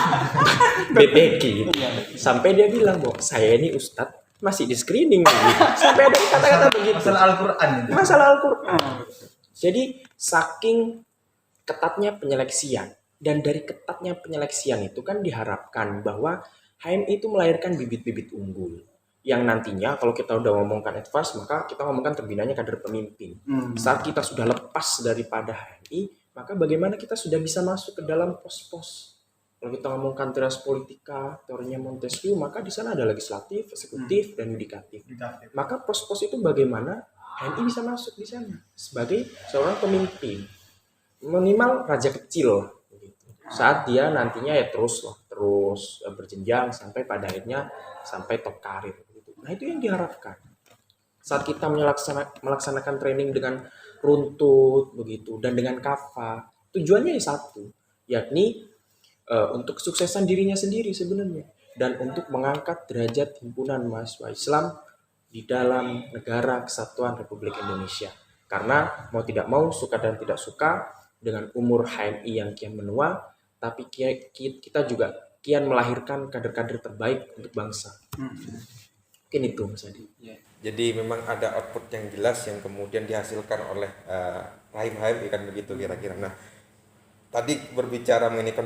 BPK gitu. Sampai dia bilang, bahwa saya ini ustadz masih di screening gitu. Sampai ada kata-kata begitu. Masalah Al-Qur'an. Masalah Al-Qur'an. Jadi saking ketatnya penyeleksian, dan dari ketatnya penyeleksian itu kan diharapkan bahwa HMI itu melahirkan bibit-bibit unggul yang nantinya kalau kita udah ngomongkan advance, maka kita ngomongkan terbinanya kader pemimpin. Saat kita sudah lepas daripada HMI, maka bagaimana kita sudah bisa masuk ke dalam pos-pos. Kalau kita ngomongkan teras politika, teorinya Montesquieu, maka di sana ada legislatif, eksekutif, dan yudikatif. Maka pos-pos itu bagaimana HMI bisa masuk di sana sebagai seorang pemimpin, minimal raja kecil gitu. Saat dia nantinya ya terus berjenjang sampai pada akhirnya sampai top karir gitu. Nah itu yang diharapkan saat kita melaksanakan training dengan runtut begitu dan dengan kafah, tujuannya ya satu, yakni untuk kesuksesan dirinya sendiri sebenarnya dan untuk mengangkat derajat himpunan mahasiswa Islam di dalam negara kesatuan Republik Indonesia. Karena mau tidak mau, suka dan tidak suka, dengan umur HMI yang kian menua, tapi kita juga kian melahirkan kader-kader terbaik untuk bangsa. Mungkin itu Mas Adi. Jadi memang ada output yang jelas yang kemudian dihasilkan oleh Rahim HMI kan begitu kira-kira. Nah, tadi berbicara mengenai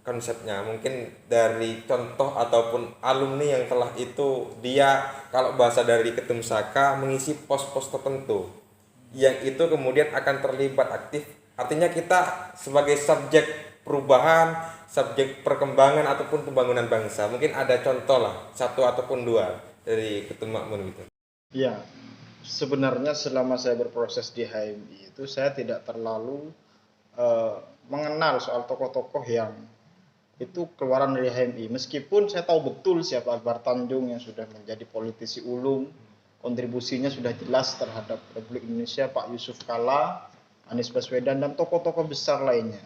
konsepnya, mungkin dari contoh ataupun alumni yang telah itu dia kalau bahasa dari Ketum Saka mengisi pos-pos tertentu yang itu kemudian akan terlibat aktif. Artinya kita sebagai subjek perubahan, subjek perkembangan ataupun pembangunan bangsa. Mungkin ada contoh lah, satu ataupun dua dari Ketum Makmun gitu. Iya, sebenarnya selama saya berproses di HMI itu saya tidak terlalu mengenal soal tokoh-tokoh yang itu keluaran dari HMI. Meskipun saya tahu betul siapa Akbar Tanjung yang sudah menjadi politisi ulung, kontribusinya sudah jelas terhadap Republik Indonesia, Pak Yusuf Kalla, Anies Baswedan, dan tokoh-tokoh besar lainnya.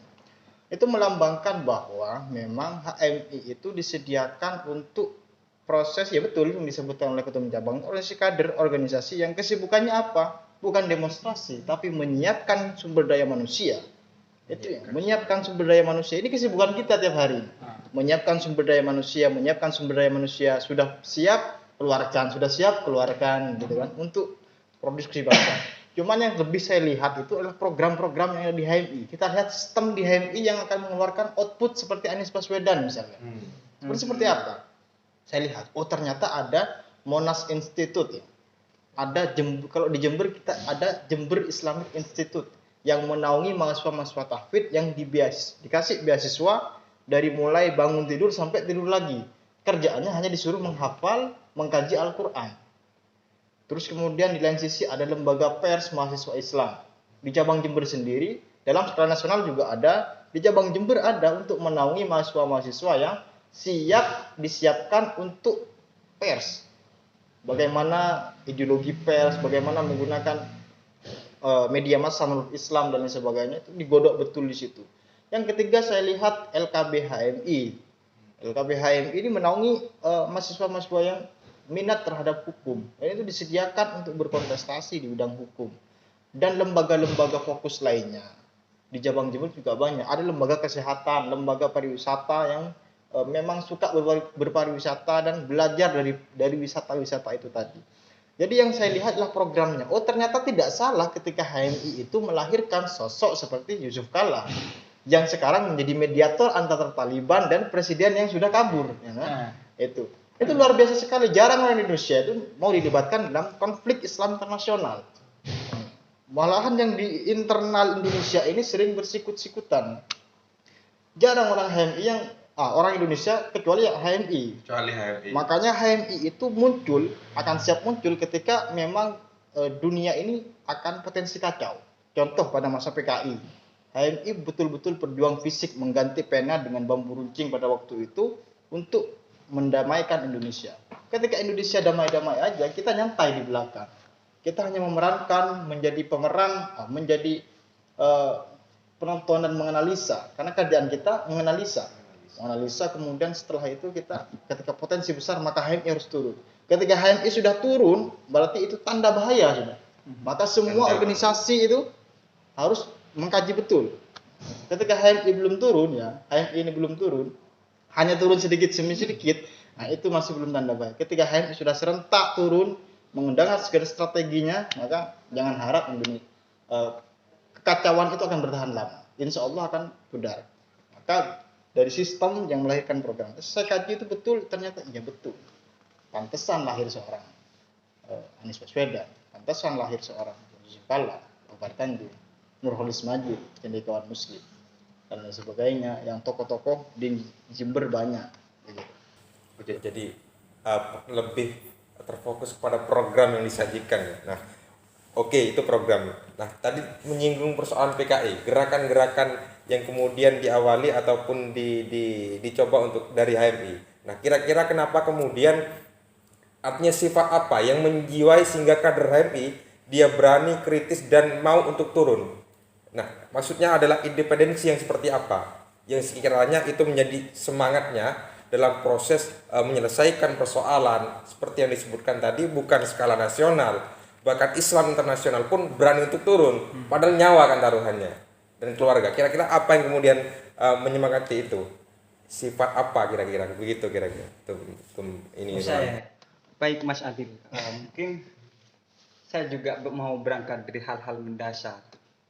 Itu melambangkan bahwa memang HMI itu disediakan untuk proses, ya betul yang disebutkan oleh Ketum Cabang, oleh si kader organisasi yang kesibukannya apa? Bukan demonstrasi, tapi menyiapkan sumber daya manusia. Itu ya, menyiapkan sumber daya manusia. Ini kesibukan kita tiap hari. Menyiapkan sumber daya manusia, sudah siap keluarkan, gitu kan, untuk produksi bangsa. Cuman yang lebih saya lihat itu adalah program-program yang ada di HMI. Kita lihat sistem di HMI yang akan mengeluarkan output seperti Anies Baswedan misalnya. Seperti apa? Saya lihat, ternyata ada Monas Institute ya. Ada kalau di Jember kita ada Jember Islamic Institute yang menaungi mahasiswa-mahasiswa tahfidz yang dikasih beasiswa dari mulai bangun tidur sampai tidur lagi. Kerjaannya hanya disuruh menghafal, mengkaji Al-Qur'an. Terus kemudian di lain sisi ada lembaga pers mahasiswa Islam. Di cabang Jember sendiri, dalam skala nasional juga ada, di cabang Jember ada untuk menaungi mahasiswa-mahasiswa yang disiapkan untuk pers. Bagaimana ideologi pers, bagaimana menggunakan media massa menurut Islam dan lain sebagainya, itu digodok betul di situ. Yang ketiga saya lihat LKB HMI. LKB HMI ini menaungi mahasiswa-mahasiswa yang minat terhadap hukum. Dan itu disediakan untuk berkontestasi di bidang hukum. Dan lembaga-lembaga fokus lainnya. Di Cabang Jember juga banyak. Ada lembaga kesehatan, lembaga pariwisata yang memang suka berpariwisata dan belajar dari wisata-wisata itu tadi. Jadi yang saya lihat adalah programnya. Ternyata tidak salah ketika HMI itu melahirkan sosok seperti Yusuf Kalla yang sekarang menjadi mediator antara Taliban dan presiden yang sudah kabur. Ya kan? Itu luar biasa sekali. Jarang orang Indonesia itu mau dilibatkan dalam konflik Islam internasional. Malahan yang di internal Indonesia ini sering bersikut-sikutan. Jarang orang HMI yang orang Indonesia kecuali HMI. Makanya HMI itu akan siap muncul ketika memang dunia ini akan potensi kacau. Contoh pada masa PKI. HMI betul-betul berjuang fisik mengganti pena dengan bambu runcing pada waktu itu untuk mendamaikan Indonesia. Ketika Indonesia damai-damai aja, kita nyantai di belakang. Kita hanya memerankan, menjadi pemeran, menjadi penonton dan menganalisa. Karena kerjaan kita menganalisa, kemudian setelah itu ketika potensi besar maka HMI harus turun. Ketika HMI sudah turun, berarti itu tanda bahaya sudah. Maka semua organisasi itu harus mengkaji betul. Ketika HMI belum turun HMI ini belum turun, hanya turun sedikit demi sedikit, nah itu masih belum tanda bahaya. Ketika HMI sudah serentak turun, mengundang segala strateginya, maka jangan harap kekacauan itu akan bertahan lama. Insya Allah akan pudar. Maka dari sistem yang melahirkan program, saya kaji itu betul, ternyata iya betul. Pantesan lahir seorang Anies Baswedan, pantesan lahir seorang Yusuf Kalla, Babar Tanjung, Nurholis Majid, Cendekiawan Muslim, dan lain sebagainya. Yang tokoh-tokoh di Jember banyak. Begitu. Jadi lebih terfokus kepada program yang disajikan ya. Nah, oke, itu program. Nah, tadi menyinggung persoalan PKI, gerakan-gerakan yang kemudian diawali ataupun dicoba untuk dari HMI. Nah, kira-kira kenapa kemudian, artinya sifat apa yang menjiwai sehingga kader HMI dia berani kritis dan mau untuk turun? Nah, maksudnya adalah independensi yang seperti apa yang sekiranya itu menjadi semangatnya dalam proses menyelesaikan persoalan seperti yang disebutkan tadi, bukan skala nasional, bahkan Islam internasional pun berani untuk turun, padahal nyawa kan taruhannya, dan keluarga. Kira-kira apa yang kemudian menyemangati itu? Sifat apa kira-kira? Begitu kira-kira. Ini Saya baik Mas Adil. Mungkin saya juga mau berangkat dari hal-hal mendasar.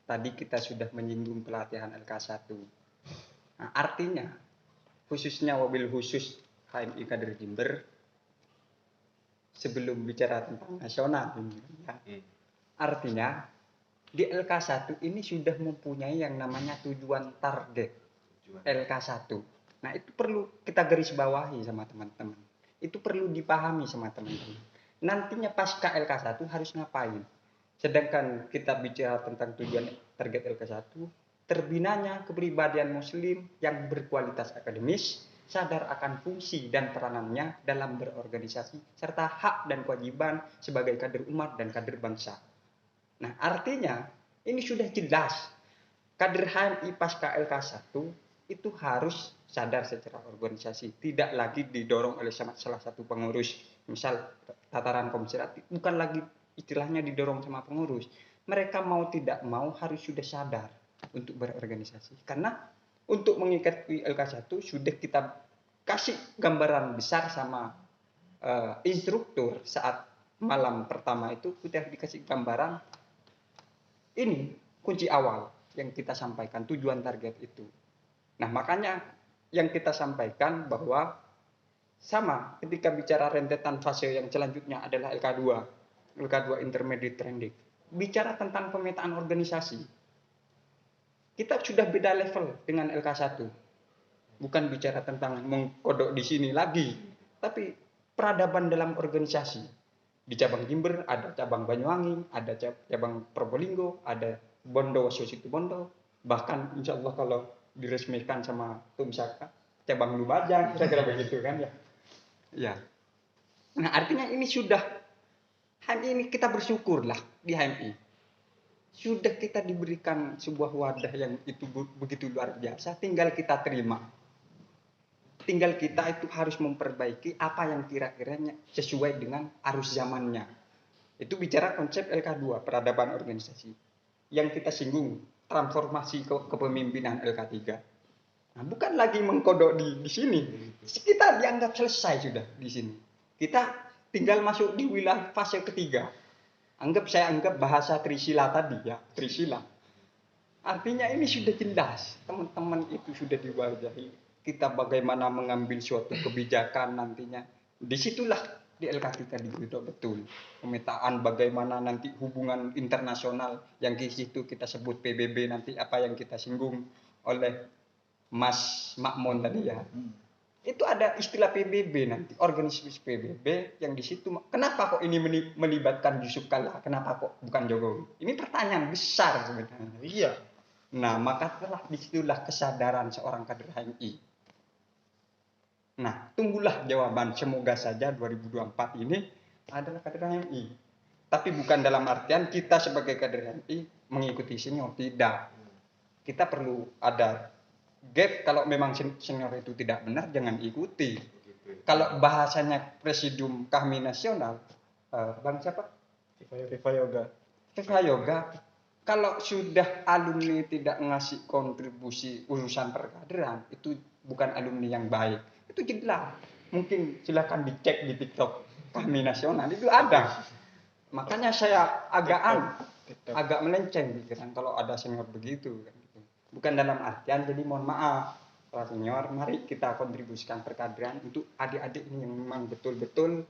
Tadi kita sudah menyinggung pelatihan LK1. Nah, artinya khususnya wabil khusus HMI Kader Jember, sebelum bicara tentang nasional, ya, artinya di LK1 ini sudah mempunyai yang namanya tujuan target LK1. Nah, itu perlu kita garis bawahi sama teman-teman. Itu perlu dipahami sama teman-teman. Nantinya pasca LK1 harus ngapain? Sedangkan kita bicara tentang tujuan target LK1, terbinanya kepribadian muslim yang berkualitas akademis, sadar akan fungsi dan peranannya dalam berorganisasi, serta hak dan kewajiban sebagai kader umat dan kader bangsa. Nah, artinya ini sudah jelas. Kader HMI pasca LK1 itu harus sadar secara organisasi, tidak lagi didorong oleh salah satu pengurus. Misal tataran komisi, bukan lagi istilahnya didorong sama pengurus. Mereka mau tidak mau harus sudah sadar untuk berorganisasi. Karena untuk mengikuti LK1 sudah kita kasih gambaran besar sama instruktur saat malam pertama itu, kita dikasih gambaran ini kunci awal yang kita sampaikan, tujuan target itu. Nah, makanya yang kita sampaikan bahwa sama ketika bicara rentetan fase yang selanjutnya adalah LK2 intermediate trending. Bicara tentang pemetaan organisasi, kita sudah beda level dengan LK1. Bukan bicara tentang mengkodok di sini lagi, tapi peradaban dalam organisasi. Di cabang Jember ada cabang Banyuwangi, ada cabang Probolinggo, ada Bondowoso Situbondo, bahkan insya Allah kalau diresmikan sama Tumsaka, cabang Lumajang, kira-kira begitu kan ya. Ya. Nah, artinya ini sudah HMI ini kita bersyukurlah di HMI. Sudah kita diberikan sebuah wadah yang itu begitu luar biasa, tinggal kita terima. Tinggal kita itu harus memperbaiki apa yang kira-kiranya sesuai dengan arus zamannya. Itu bicara konsep LK2, peradaban organisasi. Yang kita singgung, transformasi kepemimpinan LK3. Nah, bukan lagi mengkodok di sini. Kita dianggap selesai sudah di sini. Kita tinggal masuk di wilayah fase ketiga. Saya anggap bahasa Trisila tadi ya, Trisila. Artinya ini sudah jelas, teman-teman itu sudah diwajahi. Kita bagaimana mengambil suatu kebijakan nantinya. Disitulah di LK3 digodok betul. Pemetaan bagaimana nanti hubungan internasional yang di situ kita sebut PBB nanti apa yang kita singgung oleh Mas Makmun tadi ya. Itu ada istilah PBB nanti, organisasi PBB yang di situ. Kenapa kok ini melibatkan Yusuf Kalla? Kenapa kok bukan Jokowi? Ini pertanyaan besar sebenarnya. Iya. Nah, maka telah disitulah kesadaran seorang kader HMI. Nah, tunggulah jawaban. Semoga saja 2024 ini adalah kader HMI. Tapi bukan dalam artian kita sebagai kader HMI mengikuti senior, tidak. Kita perlu ada gap. Kalau memang senior itu tidak benar, jangan ikuti. Kalau bahasanya Presidium Kami Nasional, Bang siapa? Viva Yoga. Kalau sudah alumni tidak ngasih kontribusi urusan perkaderan, itu bukan alumni yang baik. Itu jelas. Mungkin silakan dicek di TikTok Kami Nasional, itu ada. Makanya saya agak Tetap. agak melenceng pikiran kalau ada senior begitu kan gitu. Bukan dalam artian jadi mohon maaf para senior, mari kita kontribusikan perkaderan untuk adik-adik ini yang memang betul-betul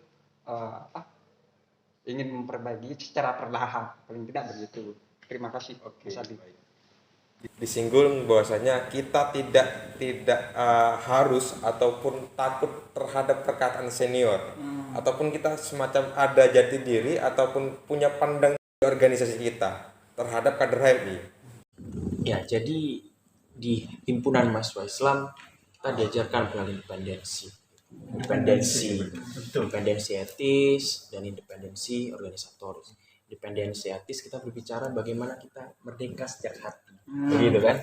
ingin memperbaiki secara perlahan, paling tidak begitu. Terima kasih. Oke, Mas Adi. baik. Disinggung bahwasanya kita tidak harus ataupun takut terhadap perkataan senior, ataupun kita semacam ada jati diri ataupun punya pandang di organisasi kita terhadap kader HMI. Ya, jadi di himpunan mahasiswa Islam kita diajarkan perihal independensi etis dan independensi organisatoris. Independensi etis kita berbicara bagaimana kita merdeka sejak hati, begitu kan?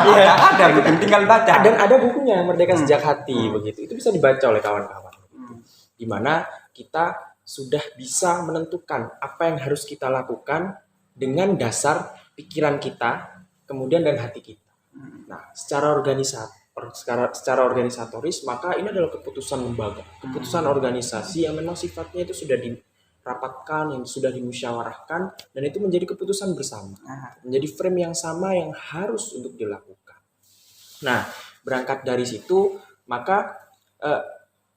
Iya, ada bukan tinggal baca. Dan ada bukunya Merdeka Sejak Hati, begitu. Itu bisa dibaca oleh kawan-kawan. Di mana kita sudah bisa menentukan apa yang harus kita lakukan dengan dasar pikiran kita, kemudian dan hati kita. Nah, secara organisatoris, maka ini adalah keputusan lembaga, keputusan organisasi yang memang sifatnya itu sudah dirapatkan, yang sudah dimusyawarahkan, dan itu menjadi keputusan bersama, menjadi frame yang sama yang harus untuk dilakukan. Nah, berangkat dari situ, maka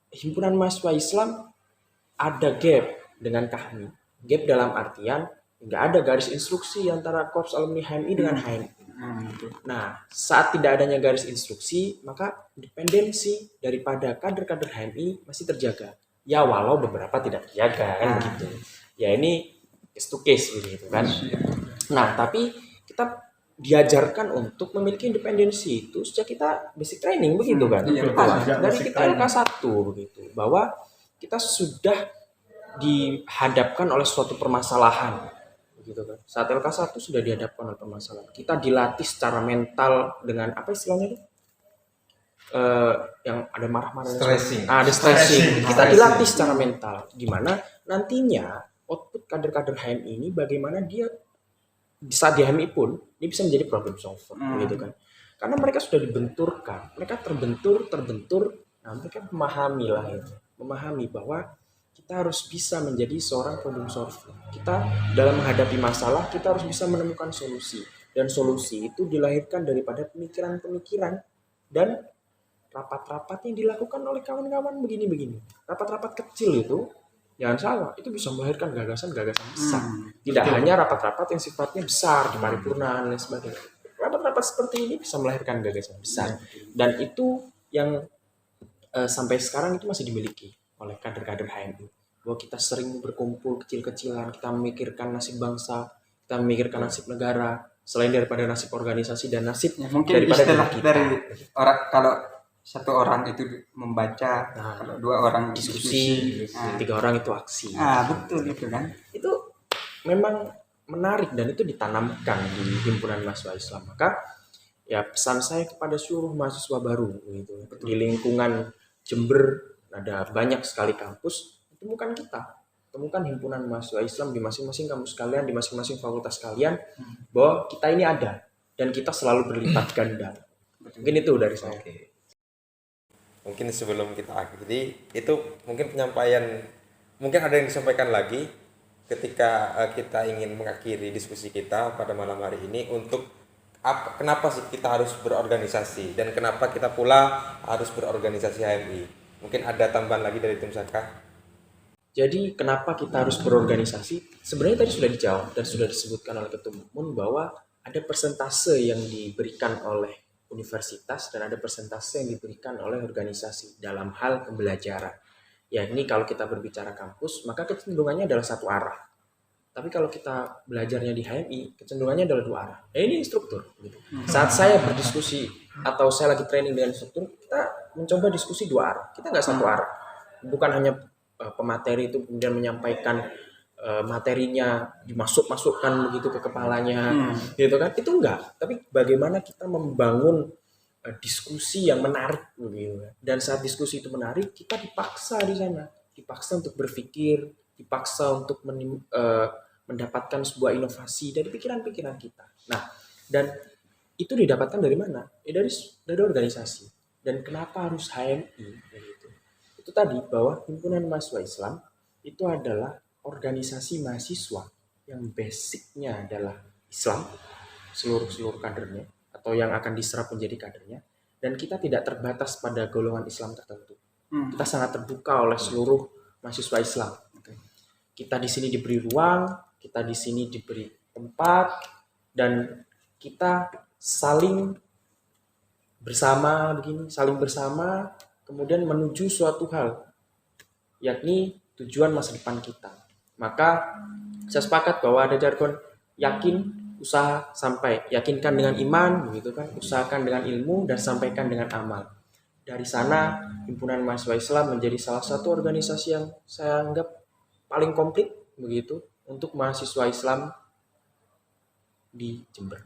himpunan mahasiswa Islam ada gap dengan KHMI. Gap dalam artian nggak ada garis instruksi antara Korps Alumni HMI dengan HMI. Nah, saat tidak adanya garis instruksi, maka independensi daripada kader-kader HMI masih terjaga. Ya, walau beberapa tidak terjaga, kan begitu. Ya, ini case to case begitu kan. Nah, tapi kita diajarkan untuk memiliki independensi itu sejak kita basic training begitu kan. Dari kita LK1 begitu, bahwa kita sudah dihadapkan oleh suatu permasalahan begitu kan. Saat LK1 sudah dihadapkan oleh permasalahan. Kita dilatih secara mental dengan apa istilahnya itu? Yang ada marah-marah. Stressing. Ada stressing. Kita dilatih secara mental. Gimana nantinya output kader-kader HMI ini bagaimana dia saat di HMI pun dia bisa menjadi problem solver gitu kan. Karena mereka sudah dibenturkan, mereka terbentur, nah mereka memahami bahwa kita harus bisa menjadi seorang problem solver. Kita dalam menghadapi masalah, kita harus bisa menemukan solusi. Dan solusi itu dilahirkan daripada pemikiran-pemikiran dan rapat-rapat yang dilakukan oleh kawan-kawan begini-begini. Rapat-rapat kecil itu, jangan salah, itu bisa melahirkan gagasan-gagasan besar. Tidak hanya rapat-rapat yang sifatnya besar, di paripurna dan sebagainya. Rapat-rapat seperti ini bisa melahirkan gagasan besar. Dan itu yang sampai sekarang itu masih dimiliki oleh kader-kader HMI. Bahwa kita sering berkumpul kecil-kecilan, kita memikirkan nasib bangsa, kita memikirkan nasib negara, selain daripada nasib organisasi dan nasib Mungkin daripada istilah kita. dari orang, kalau satu orang itu membaca, kalau dua orang diskusi, tiga orang itu aksi. Betul itu kan. Itu memang menarik dan itu ditanamkan di himpunan mahasiswa Islam. Maka ya pesan saya kepada seluruh mahasiswa baru gitu, di lingkungan Jember ada banyak sekali kampus, temukan kita, temukan himpunan mahasiswa Islam di masing-masing kampus kalian, di masing-masing fakultas kalian, bahwa kita ini ada dan kita selalu berlipat ganda. Mungkin itu dari saya. Mungkin sebelum kita akhiri, itu mungkin penyampaian, mungkin ada yang disampaikan lagi ketika kita ingin mengakhiri diskusi kita pada malam hari ini untuk kenapa sih kita harus berorganisasi dan kenapa kita pula harus berorganisasi HMI. Mungkin ada tambahan lagi dari tim Saka. Jadi kenapa kita harus berorganisasi? Sebenarnya tadi sudah dijawab dan sudah disebutkan oleh Ketua Umum bahwa ada persentase yang diberikan oleh universitas dan ada persentase yang diberikan oleh organisasi dalam hal pembelajaran. Ya, ini kalau kita berbicara kampus, maka kecenderungannya adalah satu arah. Tapi kalau kita belajarnya di HMI, kecenderungannya adalah dua arah. Ini struktur. Gitu. Saat saya berdiskusi atau saya lagi training dengan instruktur, kita mencoba diskusi dua arah. Kita nggak satu arah. Bukan hanya pemateri itu kemudian menyampaikan materinya dimasukkan begitu ke kepalanya, gitu kan? Itu enggak. Tapi bagaimana kita membangun diskusi yang menarik begitu. Dan saat diskusi itu menarik, kita dipaksa di sana, dipaksa untuk berpikir, dipaksa untuk mendapatkan sebuah inovasi dari pikiran-pikiran kita. Nah, dan itu didapatkan dari mana? Dari organisasi. Dan kenapa harus HMI? Begitu. Itu tadi bahwa himpunan mahasiswa Islam itu adalah organisasi mahasiswa yang basicnya adalah Islam, seluruh kadernya, atau yang akan diserap menjadi kadernya, dan kita tidak terbatas pada golongan Islam tertentu. Kita sangat terbuka oleh seluruh mahasiswa Islam. Kita di sini diberi ruang, kita di sini diberi tempat, dan kita saling bersama, kemudian menuju suatu hal, yakni tujuan masa depan kita. Maka saya sepakat bahwa ada jargon yakin, usaha, sampai. Yakinkan dengan iman, begitu kan? Usahakan dengan ilmu dan sampaikan dengan amal. Dari sana, Himpunan Mahasiswa Islam menjadi salah satu organisasi yang saya anggap paling komplit begitu untuk mahasiswa Islam di Jember.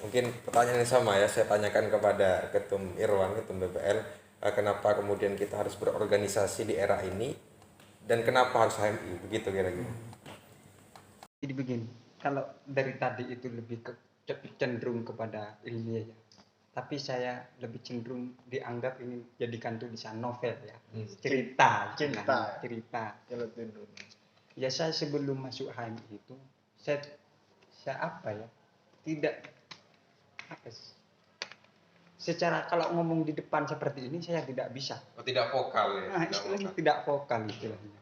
Mungkin pertanyaan yang sama ya, saya tanyakan kepada Ketum Irwan, Ketum BPL, kenapa kemudian kita harus berorganisasi di era ini dan kenapa harus HMI, begitu kira-kira. Jadi begini, kalau dari tadi itu lebih cenderung kepada ilmiah ya. Tapi saya lebih cenderung dianggap ini jadikan tulisan novel ya. Cerita. Kalau dulu. Ya saya sebelum masuk HMI itu saya apa ya? Tidak apa sih? Secara kalau ngomong di depan seperti ini saya tidak bisa. Tidak vokal ya. Nah, istilahnya tidak vokal istilahnya.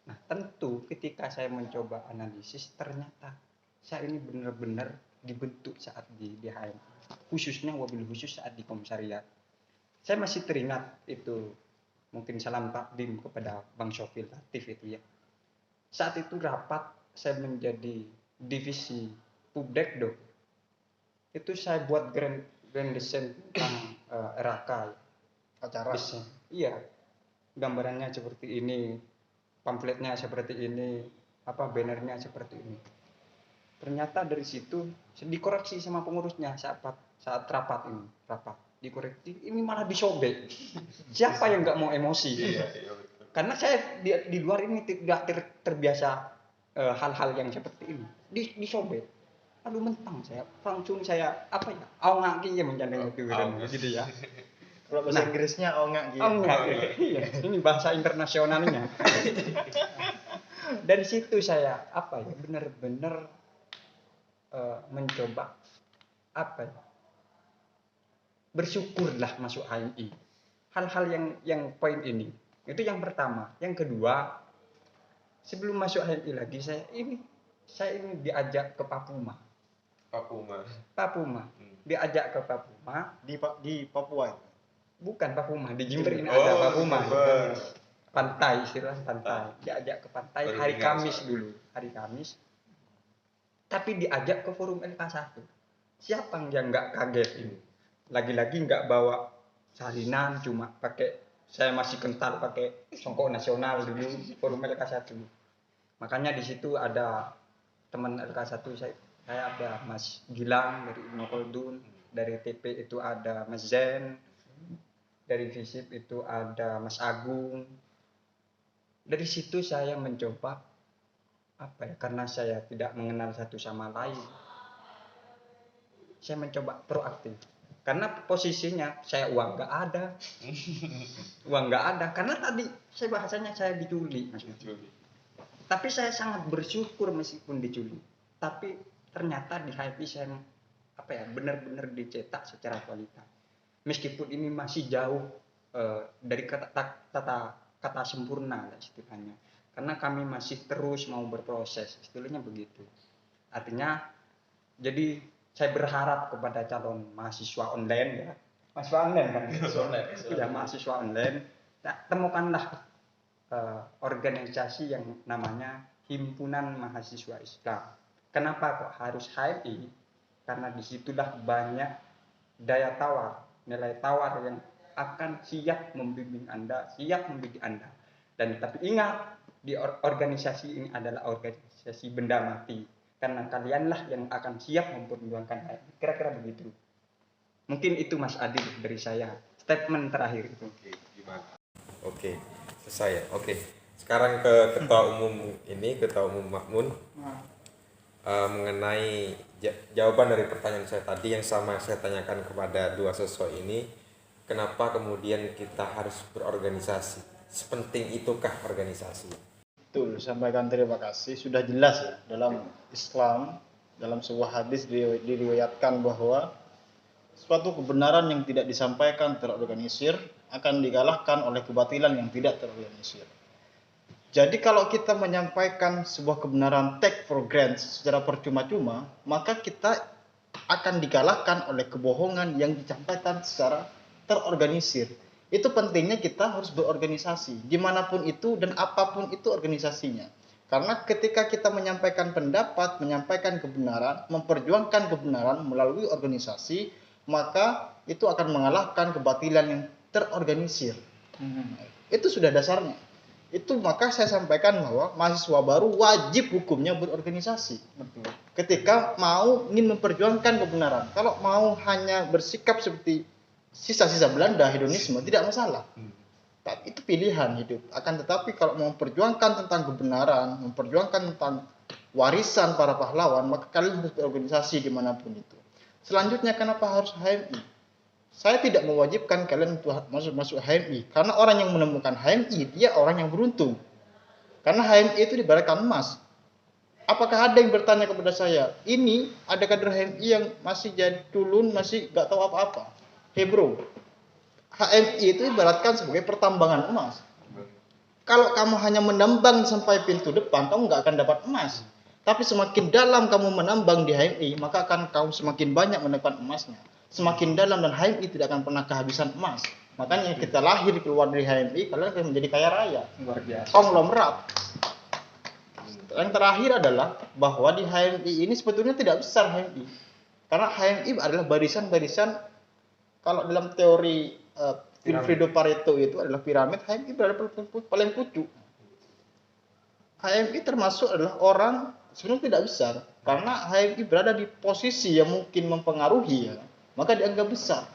Nah, tentu ketika saya mencoba analisis ternyata saya ini benar-benar dibentuk saat di HMI. Khususnya wabil khusus saat di komisariat. Saya masih teringat itu, mungkin salam takdim kepada Bang Syofil Latif itu ya. Saat itu rapat saya menjadi divisi Pubdekdo. Itu saya buat grand design tentang RAK Acara. desain. Iya. Gambarannya seperti ini, pamfletnya seperti ini, bannernya seperti ini. Ternyata dari situ dikoreksi sama pengurusnya saat rapat dikoreksi, ini malah disobek. Siapa yang nggak mau emosi? Karena saya di luar ini tidak terbiasa hal-hal yang seperti ini. Disobek. Aduh mentang saya langsung aungaki ya menjandeng itu gitu ya. Kalau bahasa Inggrisnya ongak gitu. Iya, ini bahasa internasionalnya. Dari situ saya benar-benar mencoba bersyukurlah masuk HMI. Hal-hal yang poin ini itu yang pertama. Yang kedua, sebelum masuk HMI lagi saya ini diajak ke Papuma. Diajak ke Papuma Di Papua. bukan Papuma, di Jember ini ada Papuma. Pantai, istilah pantai. Diajak ke pantai hari Kamis dulu, hari Kamis. Tapi diajak ke forum LK1. Siapa yang nggak kaget ini? Lagi-lagi nggak bawa salinan, cuma saya masih kental pakai songkok nasional dulu forum LK1. Makanya di situ ada teman LK1 saya ada Mas Gilang dari Ibnu Khaldun, dari TP itu ada Mas Zen, dari FISIP itu ada Mas Agung. Dari situ saya mencoba karena saya tidak mengenal satu sama lain, saya mencoba proaktif. Karena posisinya saya uang nggak ada, karena tadi saya diculik. Tapi saya sangat bersyukur meskipun diculik. Tapi ternyata di HMI saya benar-benar dicetak secara kualitas. Meskipun ini masih jauh dari kata sempurna istilahnya. Karena kami masih terus mau berproses, istilahnya begitu. Artinya, jadi saya berharap kepada calon mahasiswa online ya, mahasiswa online kan? Mahasiswa online, temukanlah organisasi yang namanya Himpunan Mahasiswa Islam. Kenapa kok harus HMI? Karena disitulah banyak daya tawar, nilai tawar yang akan siap membimbing Anda, siap mendidik Anda. Dan tapi ingat, di organisasi ini adalah organisasi benda mati, karena kalianlah yang akan siap memperjuangkan HMI. Kira-kira begitu. Mungkin itu Mas Adil dari saya. Statement terakhir itu. Oke, selesai ya. Oke. Sekarang ke Ketua Umum Makmun. Mengenai jawaban dari pertanyaan saya tadi yang sama saya tanyakan kepada dua sosok ini, kenapa kemudian kita harus berorganisasi? Sepenting itukah organisasi? Betul, sampaikan terima kasih. Sudah jelas ya dalam Islam, dalam sebuah hadis diriwayatkan bahwa suatu kebenaran yang tidak disampaikan terorganisir akan dikalahkan oleh kebatilan yang tidak terorganisir. Jadi kalau kita menyampaikan sebuah kebenaran take for granted secara percuma-cuma, maka kita akan dikalahkan oleh kebohongan yang disampaikan secara terorganisir. Itu pentingnya kita harus berorganisasi, dimanapun itu dan apapun itu organisasinya. Karena ketika kita menyampaikan pendapat, menyampaikan kebenaran, memperjuangkan kebenaran melalui organisasi, maka itu akan mengalahkan kebatilan yang terorganisir. Itu sudah dasarnya. Itu maka saya sampaikan bahwa mahasiswa baru wajib hukumnya berorganisasi. Ketika mau ingin memperjuangkan kebenaran. Kalau mau hanya bersikap seperti sisa-sisa Belanda, hedonisme, tidak masalah. Tapi itu pilihan hidup. Akan tetapi kalau mau memperjuangkan tentang kebenaran, memperjuangkan tentang warisan para pahlawan, maka kalian harus berorganisasi dimanapun itu. Selanjutnya, kenapa harus HMI? Saya tidak mewajibkan kalian untuk masuk HMI. Karena orang yang menemukan HMI, dia orang yang beruntung. Karena HMI itu diibaratkan emas. Apakah ada yang bertanya kepada saya, ini ada kader HMI yang masih jadi tulun, masih gak tahu apa-apa. Hey bro, HMI itu ibaratkan sebagai pertambangan emas. Kalau kamu hanya menambang sampai pintu depan, kamu nggak akan dapat emas. Tapi semakin dalam kamu menambang di HMI, maka akan kamu semakin banyak mendapat emasnya. Semakin dalam dan HMI tidak akan pernah kehabisan emas. Makanya kita lahir keluar dari HMI, kalian akan menjadi kaya raya. Luar biasa. Konglomerat. Yang terakhir adalah bahwa di HMI ini sebetulnya tidak besar HMI. Karena HMI adalah barisan-barisan. Kalau dalam teori Wilfredo Pareto itu adalah piramid, HMI berada paling pucuk. HMI termasuk adalah orang sebenarnya tidak besar, karena HMI berada di posisi yang mungkin mempengaruhi, ya, maka dianggap besar.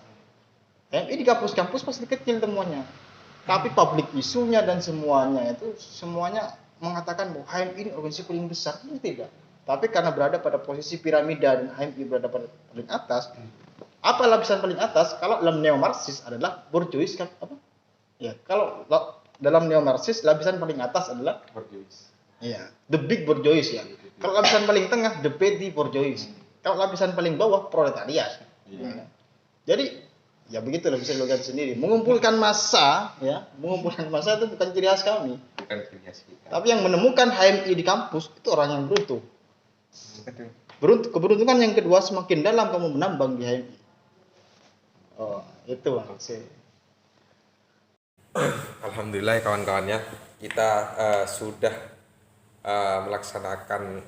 HMI di kampus-kampus pasti kecil temuannya, tapi public isunya dan semuanya mengatakan bahwa HMI ini organisasi paling besar. Ini tidak. Tapi karena berada pada posisi piramida dan HMI berada pada paling atas. Apa lapisan paling atas? Kalau dalam neo-Marxis adalah bourgeois, apa? Ya, kalau dalam neo-Marxis lapisan paling atas adalah Bourgeois. ya, the big bourgeois ya. Kalau lapisan paling tengah the petty bourgeois. Kalau lapisan paling bawah proletariat. Ya. Jadi ya begitulah, bisa dilihat sendiri. Mengumpulkan massa itu bukan ciri khas kami. Bukan ciri khas kita. Tapi yang menemukan HMI di kampus itu orang yang beruntung. Keberuntungan yang kedua, semakin dalam kamu menambang di HMI. Oh, itu maksudnya. Alhamdulillah kawan-kawannya, kita sudah melaksanakan,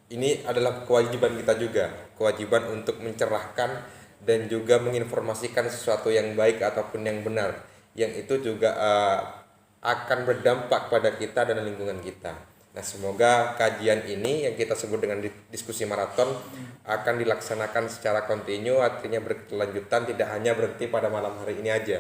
ini adalah kewajiban kita juga, kewajiban untuk mencerahkan dan juga menginformasikan sesuatu yang baik ataupun yang benar, yang itu juga akan berdampak pada kita dan lingkungan kita. Nah, semoga kajian ini yang kita sebut dengan diskusi maraton akan dilaksanakan secara kontinu, artinya berkelanjutan, tidak hanya berhenti pada malam hari ini aja.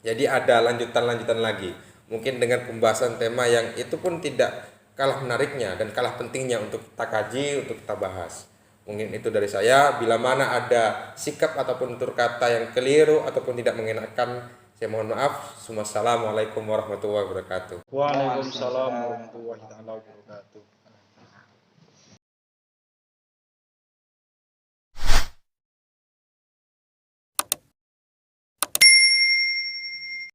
Jadi ada lanjutan-lanjutan lagi, mungkin dengan pembahasan tema yang itu pun tidak kalah menariknya dan kalah pentingnya untuk kita kaji, untuk kita bahas. Mungkin itu dari saya. Bila mana ada sikap ataupun tutur kata yang keliru ataupun tidak mengenakan, saya mohon maaf. Wassalamualaikum warahmatullahi wabarakatuh. Waalaikumsalam warahmatullahi wabarakatuh.